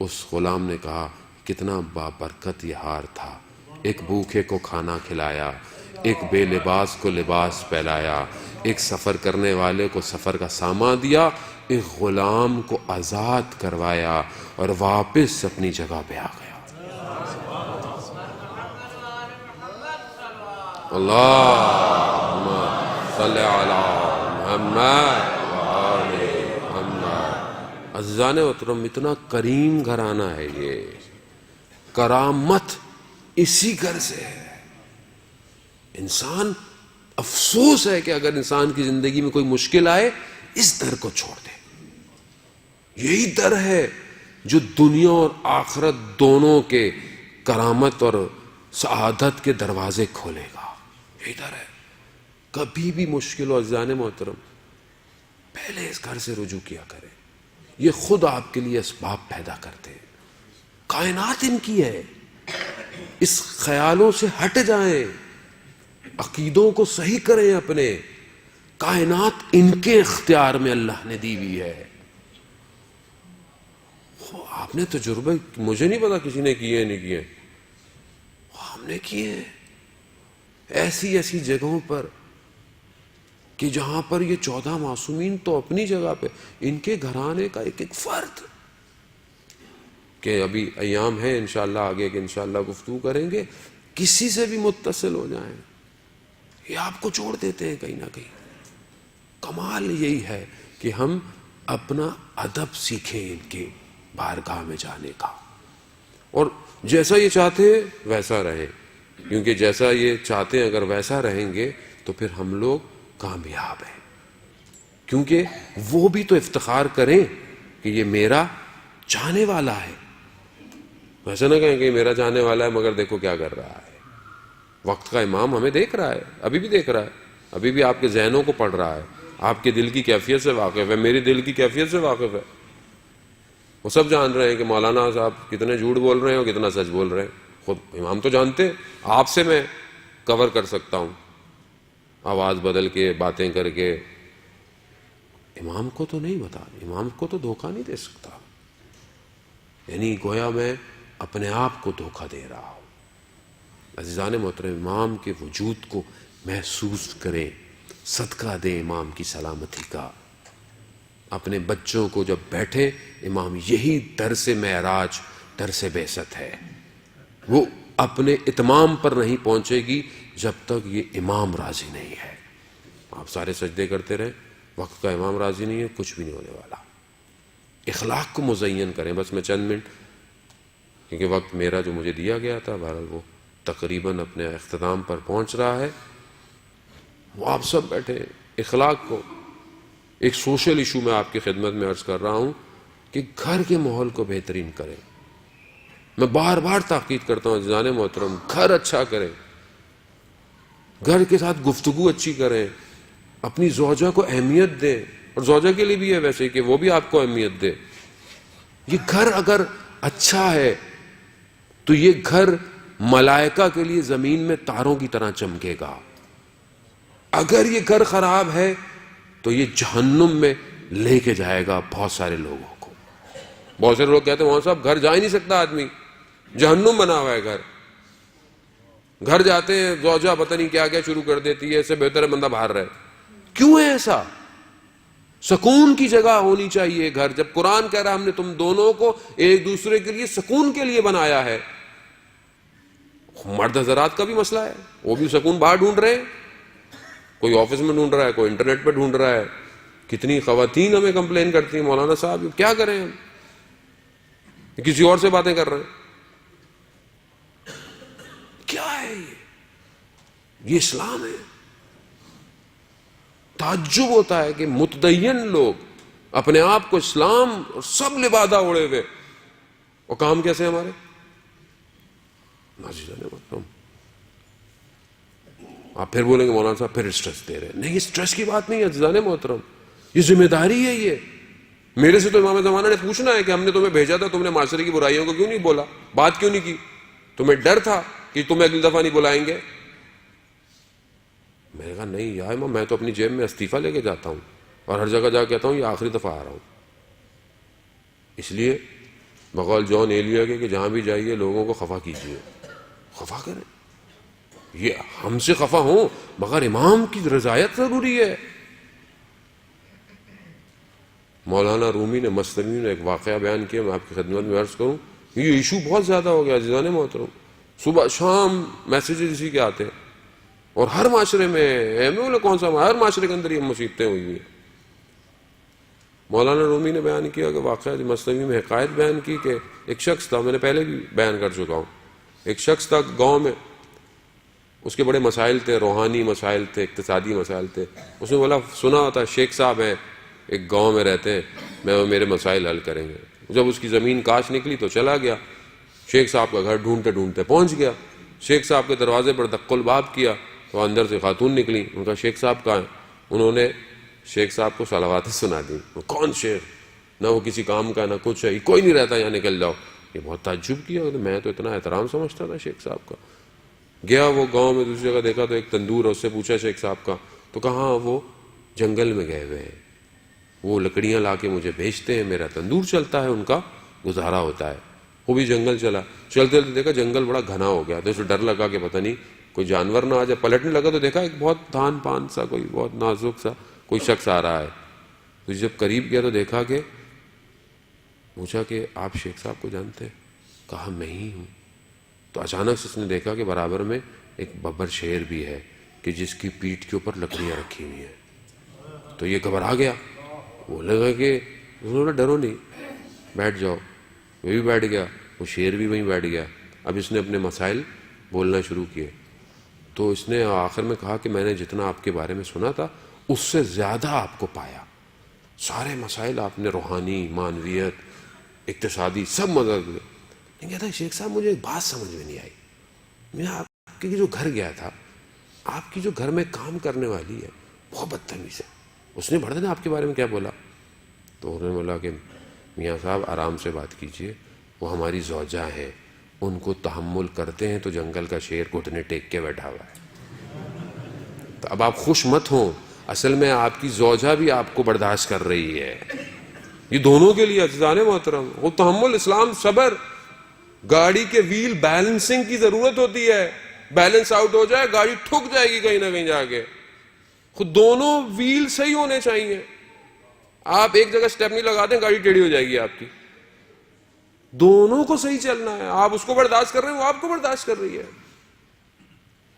اس غلام نے کہا کتنا بابرکت یہ ہار تھا. ایک بھوکے کو کھانا کھلایا، ایک بے لباس کو لباس پہنایا، ایک سفر کرنے والے کو سفر کا سامان دیا، ایک غلام کو آزاد کروایا اور واپس اپنی جگہ پہ آ گیا. اللہم صلی علی محمد وآل محمد. عزیزان محترم، اتنا کریم گھرانہ ہے یہ، کرامت اسی گھر سے ہے. انسان افسوس ہے کہ اگر انسان کی زندگی میں کوئی مشکل آئے اس در کو چھوڑ دے. یہی در ہے جو دنیا اور آخرت دونوں کے کرامت اور سعادت کے دروازے کھولے گا. یہی در ہے. کبھی بھی مشکل ہو عزیزان محترم، پہلے اس گھر سے رجوع کیا کریں. یہ خود آپ کے لیے اسباب پیدا کرتے ہیں. کائنات ان کی ہے. اس خیالوں سے ہٹ جائیں، عقیدوں کو صحیح کریں اپنے. کائنات ان کے اختیار میں اللہ نے دی ہوئی ہے. آپ نے تجربے مجھے نہیں پتا کسی نے کیے نہیں کیے، ہم نے کیے ایسی ایسی جگہوں پر کہ جہاں پر یہ 14 معصومین تو اپنی جگہ پہ، ان کے گھرانے کا ایک ایک فرد، کہ ابھی ایام ہیں انشاءاللہ آگے کہ انشاءاللہ گفتگو کریں گے، کسی سے بھی متصل ہو جائیں یہ آپ کو چھوڑ دیتے ہیں کہیں نہ کہیں. کمال یہی ہے کہ ہم اپنا ادب سیکھیں ان کے بارگاہ میں جانے کا، اور جیسا یہ چاہتے ہیں ویسا رہیں. کیونکہ جیسا یہ چاہتے ہیں اگر ویسا رہیں گے تو پھر ہم لوگ کامیاب ہیں. کیونکہ وہ بھی تو افتخار کریں کہ یہ میرا چاہنے والا ہے. ویسا نہ کہیں کہ میرا چاہنے والا ہے مگر دیکھو کیا کر رہا ہے. وقت کا امام ہمیں دیکھ رہا ہے، ابھی بھی دیکھ رہا ہے، ابھی بھی آپ کے ذہنوں کو پڑھ رہا ہے، آپ کے دل کی کیفیت سے واقف ہے، میری دل کی کیفیت سے واقف ہے. وہ سب جان رہے ہیں کہ مولانا صاحب کتنے جھوٹ بول رہے ہیں اور کتنا سچ بول رہے ہیں. خود امام تو جانتے ہیں. آپ سے میں کور کر سکتا ہوں آواز بدل کے، باتیں کر کے. امام کو تو نہیں بتا، امام کو تو دھوکہ نہیں دے سکتا. یعنی گویا میں اپنے آپ کو دھوکہ دے رہا ہوں. عزیزان محترم، امام کے وجود کو محسوس کریں، صدقہ دیں امام کی سلامتی کا. اپنے بچوں کو جب بیٹھے امام یہی درس معراج، درس بعثت ہے. وہ اپنے اتمام پر نہیں پہنچے گی جب تک یہ امام راضی نہیں ہے. آپ سارے سجدے کرتے رہیں، وقت کا امام راضی نہیں ہے کچھ بھی نہیں ہونے والا. اخلاق کو مزین کریں. بس میں چند منٹ، کیونکہ وقت میرا جو مجھے دیا گیا تھا بہرحال وہ تقریباً اپنے اختتام پر پہنچ رہا ہے. وہ آپ سب بیٹھے اخلاق کو. ایک سوشل ایشو میں آپ کی خدمت میں عرض کر رہا ہوں کہ گھر کے ماحول کو بہترین کریں. میں بار بار تاکید کرتا ہوں عزیزان محترم، گھر اچھا کریں، گھر کے ساتھ گفتگو اچھی کریں، اپنی زوجہ کو اہمیت دیں، اور زوجہ کے لیے بھی ہے ویسے کہ وہ بھی آپ کو اہمیت دے. یہ گھر اگر اچھا ہے تو یہ گھر ملائکہ کے لیے زمین میں تاروں کی طرح چمکے گا. اگر یہ گھر خراب ہے تو یہ جہنم میں لے کے جائے گا بہت سارے لوگوں کو. بہت سارے لوگ کہتے ہیں وہاں صاحب گھر جا ہی نہیں سکتا آدمی، جہنم بنا ہوا ہے گھر. گھر جاتے ہیں زوجہ پتہ نہیں کیا کیا شروع کر دیتی ہے، اس سے بہتر ہے بندہ باہر رہے. کیوں ہے ایسا؟ سکون کی جگہ ہونی چاہیے گھر. جب قرآن کہہ رہا ہم نے تم دونوں کو ایک دوسرے کے لیے سکون کے لیے بنایا ہے. مرد حضرات کا بھی مسئلہ ہے، وہ بھی سکون باہر ڈھونڈ رہے ہیں. کوئی آفس میں ڈھونڈ رہا ہے، کوئی انٹرنیٹ پہ ڈھونڈ رہا ہے. کتنی خواتین ہمیں کمپلین کرتی ہیں، مولانا صاحب کیا کریں ہم، کسی اور سے باتیں کر رہے ہیں. کیا ہے یہ اسلام ہے؟ تعجب ہوتا ہے کہ متدین لوگ اپنے آپ کو اسلام اور سب لبادہ اڑے ہوئے، اور کام کیسے ہمارے ناجیزانے محترم. آپ پھر بولیں گے مولانا صاحب پھر اسٹریس دے رہے ہیں. نہیں، اسٹریس کی بات نہیں ہے عزیزان محترم، یہ ذمہ داری ہے. یہ میرے سے تو امام زمانہ نے پوچھنا ہے کہ ہم نے تمہیں بھیجا تھا، تم نے معاشرے کی برائیوں کو کیوں نہیں بولا، بات کیوں نہیں کی؟ تمہیں ڈر تھا کہ تمہیں اگلی دفعہ نہیں بلائیں گے؟ میں نے کہا نہیں یا امام، میں تو اپنی جیب میں استعفیٰ لے کے جاتا ہوں اور ہر جگہ جا کے کہتا ہوں یہ آخری دفعہ آ رہا ہوں. اس لیے بقول جان ایلیا کے کہ جہاں بھی جائیے لوگوں کو خفا کیجیے، خفا کریں. یہ ہم سے خفا ہوں مگر امام کی رضایت ضروری ہے. مولانا رومی نے مثنوی میں ایک واقعہ بیان کیا، میں آپ کی خدمت میں عرض کروں. یہ ایشو بہت زیادہ ہو گیا عزیزان محترم، صبح شام میسیجز اسی کے آتے ہیں، اور ہر معاشرے میں کون سا ہر معاشرے کے اندر یہ مصیبتیں ہوئی ہیں. مولانا رومی نے بیان کیا کہ واقعہ مثنوی میں حکایت بیان کی کہ ایک شخص تھا، میں نے پہلے بھی بیان کر چکا ہوں. ایک شخص تھا گاؤں میں، اس کے بڑے مسائل تھے، روحانی مسائل تھے، اقتصادی مسائل تھے. اس نے بولا سنا ہوتا شیخ صاحب ہیں ایک گاؤں میں رہتے ہیں، وہ میرے مسائل حل کریں گے. جب اس کی زمین کاش نکلی تو چلا گیا، شیخ صاحب کا گھر ڈھونڈتے ڈھونڈتے پہنچ گیا. شیخ صاحب کے دروازے پر دق الباب کیا تو اندر سے خاتون نکلی. ان کا شیخ صاحب کہاں ہیں؟ انہوں نے شیخ صاحب کو صلواتیں سنا دی. کون شیخ؟ نہ وہ کسی کام کا نہ کچھ ہے، کوئی نہیں رہتا، یہاں نکل جاؤ. یہ بہت تعجب کیا، میں تو اتنا احترام سمجھتا تھا شیخ صاحب کا. گیا وہ گاؤں میں، دوسری جگہ دیکھا تو ایک تندور ہے، اس سے پوچھا شیخ صاحب کا تو کہاں وہ جنگل میں گئے ہوئے ہیں، وہ لکڑیاں لا کے مجھے بھیجتے ہیں، میرا تندور چلتا ہے، ان کا گزارا ہوتا ہے. وہ بھی جنگل چلا، چلتے چلتے دیکھا جنگل بڑا گھنا ہو گیا تو اسے ڈر لگا کہ پتہ نہیں کوئی جانور نہ آ جائے. پلٹنے لگا تو دیکھا ایک بہت تھان پان سا کوئی بہت نازک سا کوئی شخص آ رہا ہے. تو جب قریب گیا تو دیکھا کہ پوچھا کہ آپ شیخ صاحب کو جانتے ہیں؟ کہا میں ہی ہوں. تو اچانک سے اس نے دیکھا کہ برابر میں ایک ببر شیر بھی ہے کہ جس کی پیٹھ کے اوپر لکڑیاں رکھی ہوئی ہیں. تو یہ گھبرا گیا، وہ لگا کہ ڈرو نہیں، بیٹھ جاؤ. وہ بھی بیٹھ گیا، وہ شیر بھی وہیں بیٹھ گیا. اب اس نے اپنے مسائل بولنا شروع کیے. تو اس نے آخر میں کہا کہ میں نے جتنا آپ کے بارے میں سنا تھا اس سے زیادہ آپ کو پایا. سارے مسائل آپ نے روحانی، معنویت، اقتصادی سب مدد ہوئے. لیکن کہتا ہے شیخ صاحب مجھے ایک بات سمجھ میں نہیں آئی. میں آپ کے جو گھر گیا تھا، آپ کی جو گھر میں کام کرنے والی ہے بہت بدتمیز ہے. اس نے بڑھ دینا آپ کے بارے میں کیا بولا؟ تو انہوں نے بولا کہ میاں صاحب آرام سے بات کیجئے، وہ ہماری زوجہ ہیں، ان کو تحمل کرتے ہیں تو جنگل کا شیر گھٹنے ٹیک کے بیٹھا ہوا ہے. تو اب آپ خوش مت ہوں، اصل میں آپ کی زوجہ بھی آپ کو برداشت کر رہی ہے. یہ دونوں کے لیے عزیزان محترم وہ تحمل، اسلام، صبر. گاڑی کے ویل بیلنسنگ کی ضرورت ہوتی ہے، بیلنس آؤٹ ہو جائے گاڑی ٹھک جائے گی کہیں نہ کہیں جا کے. خود دونوں ویل صحیح ہونے چاہیے. آپ ایک جگہ سٹیپ نہیں لگا دیں گاڑی ٹیڑھی ہو جائے گی آپ کی. دونوں کو صحیح چلنا ہے. آپ اس کو برداشت کر رہے ہیں، وہ آپ کو برداشت کر رہی ہے.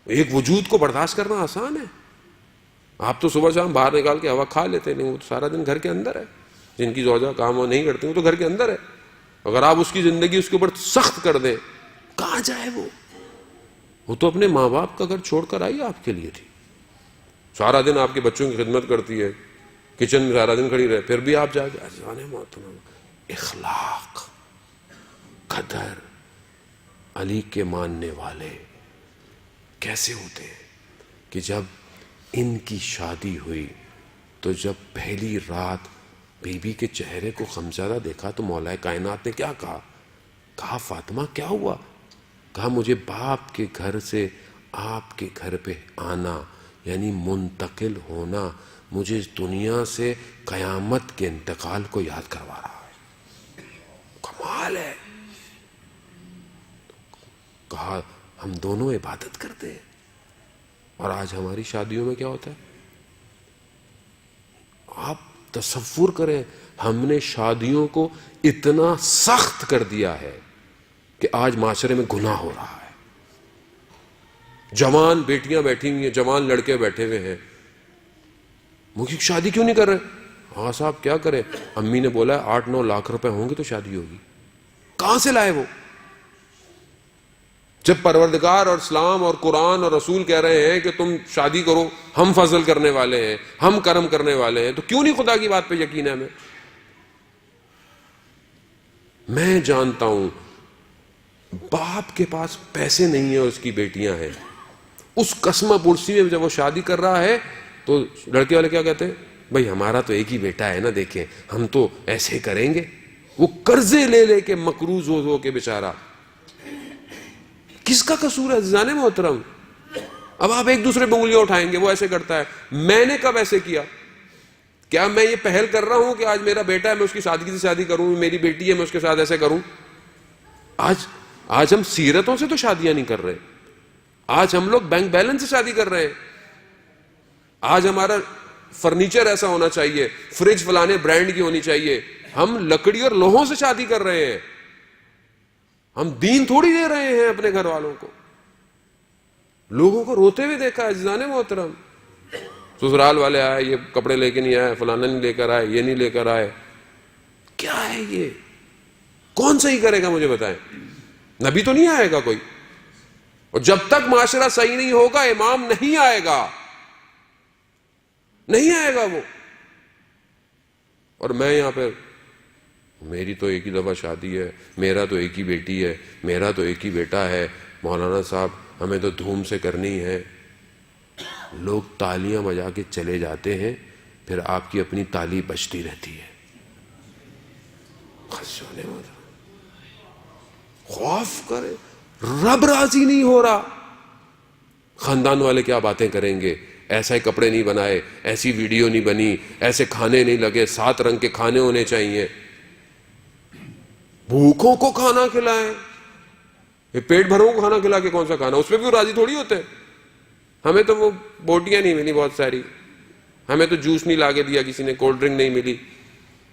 ایک وجود کو برداشت کرنا آسان ہے. آپ تو صبح شام باہر نکال کے ہوا کھا لیتے ہیں، نہیں وہ تو سارا دن گھر کے اندر ہے. جن کی زوجہ کام وہ نہیں کرتی وہ تو گھر کے اندر ہے. اگر آپ اس کی زندگی اس کے اوپر سخت کر دیں کہاں جائے وہ تو اپنے ماں باپ کا گھر چھوڑ کر آئی آپ کے لیے تھی. سارا دن آپ کے بچوں کی خدمت کرتی ہے، کچن میں سارا دن کھڑی رہے، پھر بھی آپ جا کے اخلاق، قدر، علی کے ماننے والے کیسے ہوتے ہیں کہ جب ان کی شادی ہوئی تو جب پہلی رات بی بی کے چہرے کو غمزدہ دیکھا تو مولا کائنات نے کیا کہا؟ کہا فاطمہ کیا ہوا؟ کہا مجھے باپ کے گھر سے آپ کے گھر پہ آنا یعنی منتقل ہونا مجھے اس دنیا سے قیامت کے انتقال کو یاد کروا رہا ہے. کمال ہے. کہا ہم دونوں عبادت کرتے ہیں. اور آج ہماری شادیوں میں کیا ہوتا ہے؟ آپ تصور کریں, ہم نے شادیوں کو اتنا سخت کر دیا ہے کہ آج معاشرے میں گناہ ہو رہا ہے. جوان بیٹیاں بیٹھی ہوئی ہیں, جوان لڑکے بیٹھے ہوئے ہیں, مجھے شادی کیوں نہیں کر رہے؟ ہاں صاحب کیا کریں, امی نے بولا 8-9 لاکھ روپے ہوں گے تو شادی ہوگی. کہاں سے لائے وہ؟ جب پروردگار اور اسلام اور قرآن اور رسول کہہ رہے ہیں کہ تم شادی کرو, ہم فضل کرنے والے ہیں, ہم کرم کرنے والے ہیں, تو کیوں نہیں خدا کی بات پہ یقین ہے ہمیں؟ میں جانتا ہوں باپ کے پاس پیسے نہیں ہیں, اس کی بیٹیاں ہیں, اس قسمہ پرسی میں جب وہ شادی کر رہا ہے تو لڑکے والے کیا کہتے ہیں؟ بھائی ہمارا تو ایک ہی بیٹا ہے نا, دیکھیں ہم تو ایسے کریں گے. وہ قرضے لے لے کے مقروض ہو کے بیچارہ. کس کا قصور ہے عزیزان محترم؟ اب آپ ایک دوسرے پہ انگلیاں اٹھائیں گے, وہ ایسے کرتا ہے, میں نے کب ایسے کیا؟ کیا میں یہ پہل کر رہا ہوں کہ آج میرا بیٹا ہے میں اس کی سادگی سے شادی کروں, میری بیٹی ہے میں اس کے ساتھ ایسے کروں؟ آج ہم سیرتوں سے تو شادیاں نہیں کر رہے, آج ہم لوگ بینک بیلنس سے شادی کر رہے ہیں. آج ہمارا فرنیچر ایسا ہونا چاہیے, فریج فلانے برانڈ کی ہونی چاہیے. ہم لکڑی اور لوہوں سے شادی کر رہے ہیں, ہم دین تھوڑی دے رہے ہیں اپنے گھر والوں کو. لوگوں کو روتے ہوئے دیکھا عزیزان محترم, سسرال والے آئے, یہ کپڑے لے کے نہیں آئے, فلانا نہیں لے کر آئے, یہ نہیں لے کر آئے. کیا ہے یہ؟ کون صحیح کرے گا مجھے بتائیں؟ نبی تو نہیں آئے گا کوئی, اور جب تک معاشرہ صحیح نہیں ہوگا امام نہیں آئے گا, نہیں آئے گا وہ. اور میں یہاں پہ, میری تو ایک ہی دفعہ شادی ہے, میرا تو ایک ہی بیٹی ہے, میرا تو ایک ہی بیٹا ہے, مولانا صاحب ہمیں تو دھوم سے کرنی ہے. لوگ تالیاں بجا کے چلے جاتے ہیں, پھر آپ کی اپنی تالی بجتی رہتی ہے. خوف کرے, رب راضی نہیں ہو رہا. خاندان والے کیا باتیں کریں گے, ایسے کپڑے نہیں بنائے, ایسی ویڈیو نہیں بنی, ایسے کھانے نہیں لگے, 7 رنگ کے کھانے ہونے چاہیے. بھوکوں کو کھانا کھلائیں, یہ پیٹ بھروں کو کھانا کھلا کے کون سا کھانا؟ اس پہ بھی راضی تھوڑی ہوتے. ہمیں تو وہ بوٹیاں نہیں ملی بہت ساری, ہمیں تو جوس نہیں لا کے دیا کسی نے, کولڈ ڈرنک نہیں ملی.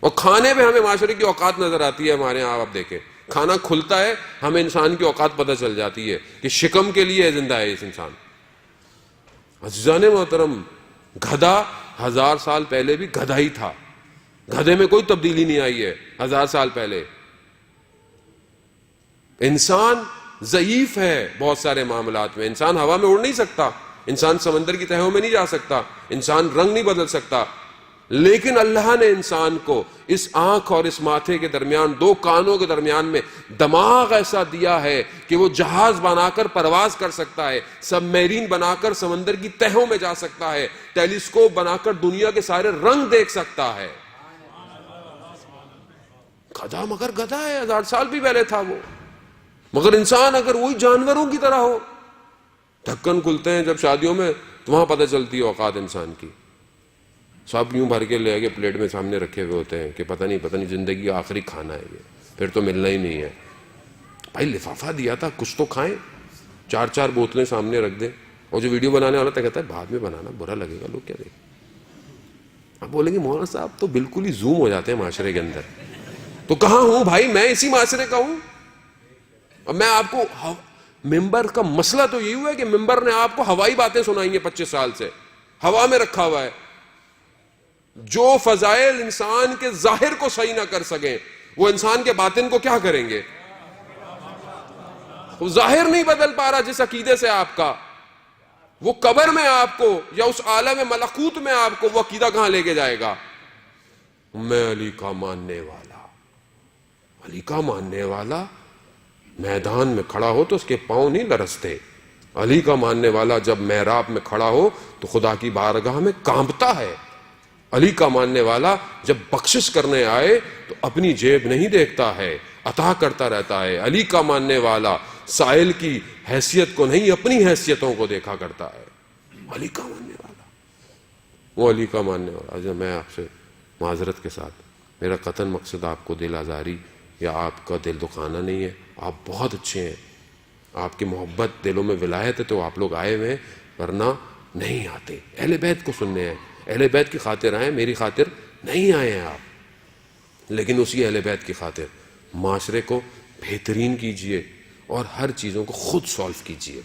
اور کھانے پہ ہمیں معاشرے کی اوقات نظر آتی ہے. ہمارے یہاں آپ دیکھیں کھانا کھلتا ہے, ہمیں انسان کی اوقات پتہ چل جاتی ہے کہ شکم کے لیے زندہ ہے اس انسان. عزیزان محترم, گدھا 1000 سال پہلے بھی گدھا ہی تھا, گدھے میں کوئی تبدیلی نہیں آئی ہے 1000 سال پہلے. انسان ضعیف ہے بہت سارے معاملات میں, انسان ہوا میں اڑ نہیں سکتا, انسان سمندر کی تہوں میں نہیں جا سکتا, انسان رنگ نہیں بدل سکتا. لیکن اللہ نے انسان کو اس آنکھ اور اس ماتھے کے درمیان, 2 کانوں کے درمیان میں دماغ ایسا دیا ہے کہ وہ جہاز بنا کر پرواز کر سکتا ہے, سب میرین بنا کر سمندر کی تہوں میں جا سکتا ہے, ٹیلیسکوپ بنا کر دنیا کے سارے رنگ دیکھ سکتا ہے. گدھا مگر گدھا ہے, 1000 سال بھی پہلے تھا وہ. مگر انسان اگر وہی جانوروں کی طرح ہو, ڈھکن کھلتے ہیں جب شادیوں میں تو وہاں پتہ چلتی ہے اوقات انسان کی. سب یوں بھر کے لے کے پلیٹ میں سامنے رکھے ہوئے ہوتے ہیں کہ پتہ نہیں زندگی کا آخری کھانا ہے یہ, پھر تو ملنا ہی نہیں ہے. بھائی لفافہ دیا تھا, کچھ تو کھائیں. 4 بوتلیں سامنے رکھ دیں, اور جو ویڈیو بنانے والا تھا کہتا ہے بعد میں بنانا, برا لگے گا, لوگ کیا دیکھیں. اب بولیں گے مولانا صاحب تو بالکل ہی زوم ہو جاتے ہیں معاشرے کے اندر. تو کہاں ہوں بھائی, میں اسی معاشرے کا ہوں. اب میں آپ کو, ممبر کا مسئلہ تو یہ ہوا ہے کہ ممبر نے آپ کو ہوائی باتیں سنائی ہیں 25 سال سے, ہوا میں رکھا ہوا ہے. جو فضائل انسان کے ظاہر کو صحیح نہ کر سکیں, وہ انسان کے باطن کو کیا کریں گے؟ وہ ظاہر نہیں بدل پا رہا جس عقیدے سے آپ کا, وہ قبر میں آپ کو یا اس عالم ملکوت میں آپ کو وہ عقیدہ کہاں لے کے جائے گا؟ میں علی کا ماننے والا, علی کا ماننے والا میدان میں کھڑا ہو تو اس کے پاؤں نہیں لرزتے. علی کا ماننے والا جب محراب میں کھڑا ہو تو خدا کی بارگاہ میں کانپتا ہے. علی کا ماننے والا جب بخشش کرنے آئے تو اپنی جیب نہیں دیکھتا ہے, عطا کرتا رہتا ہے. علی کا ماننے والا سائل کی حیثیت کو نہیں اپنی حیثیتوں کو دیکھا کرتا ہے. علی کا ماننے والا, وہ علی کا ماننے والا. میں آپ سے معذرت کے ساتھ, میرا قطعاً مقصد آپ کو دل آزاری یا آپ کا دل دکھانا نہیں ہے, آپ بہت اچھے ہیں, آپ کی محبت دلوں میں ولایت ہے تو آپ لوگ آئے ہوئے ہیں، ورنہ نہیں آتے۔ اہل بیت کو سننے ہیں، اہل بیت کی خاطر آئے، میری خاطر نہیں آئے ہیں آپ، لیکن اسی اہل بیت کی خاطر معاشرے کو بہترین کیجئے اور ہر چیزوں کو خود سولو کیجئے۔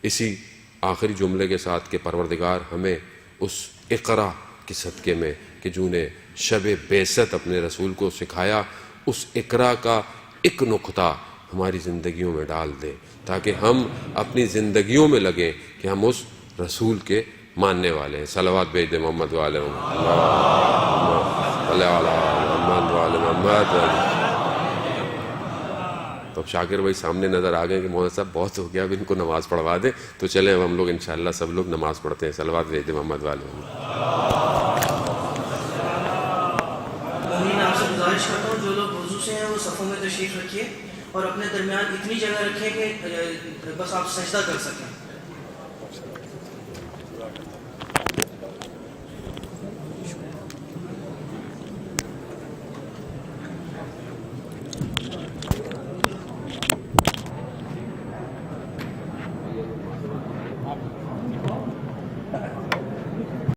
اسی آخری جملے کے ساتھ کہ پروردگار ہمیں اس اقرا کے صدقے میں کہ جنہوں نے شب بعثت اپنے رسول کو سکھایا، اس اقرا کا ایک نقطہ ہماری زندگیوں میں ڈال دے، تاکہ ہم اپنی زندگیوں میں لگیں کہ ہم اس رسول کے ماننے والے ہیں۔ صلوات بھیج دیں محمد والے محمد۔ تو اب شاکر بھائی سامنے نظر آ گئے کہ مولانا صاحب بہت ہو گیا، اب ان کو نماز پڑھوا دیں، تو چلیں اب ہم لوگ انشاءاللہ سب لوگ نماز پڑھتے ہیں۔ صلوات بھیج دیں محمد والے میں آپ سے گزارش کرتا ہوں جو لوگ وضو سے ہیں وہ صفوں میں تشریف رکھیے اور اپنے درمیان اتنی جگہ رکھیں کہ بس آپ سجدہ کر سکیں۔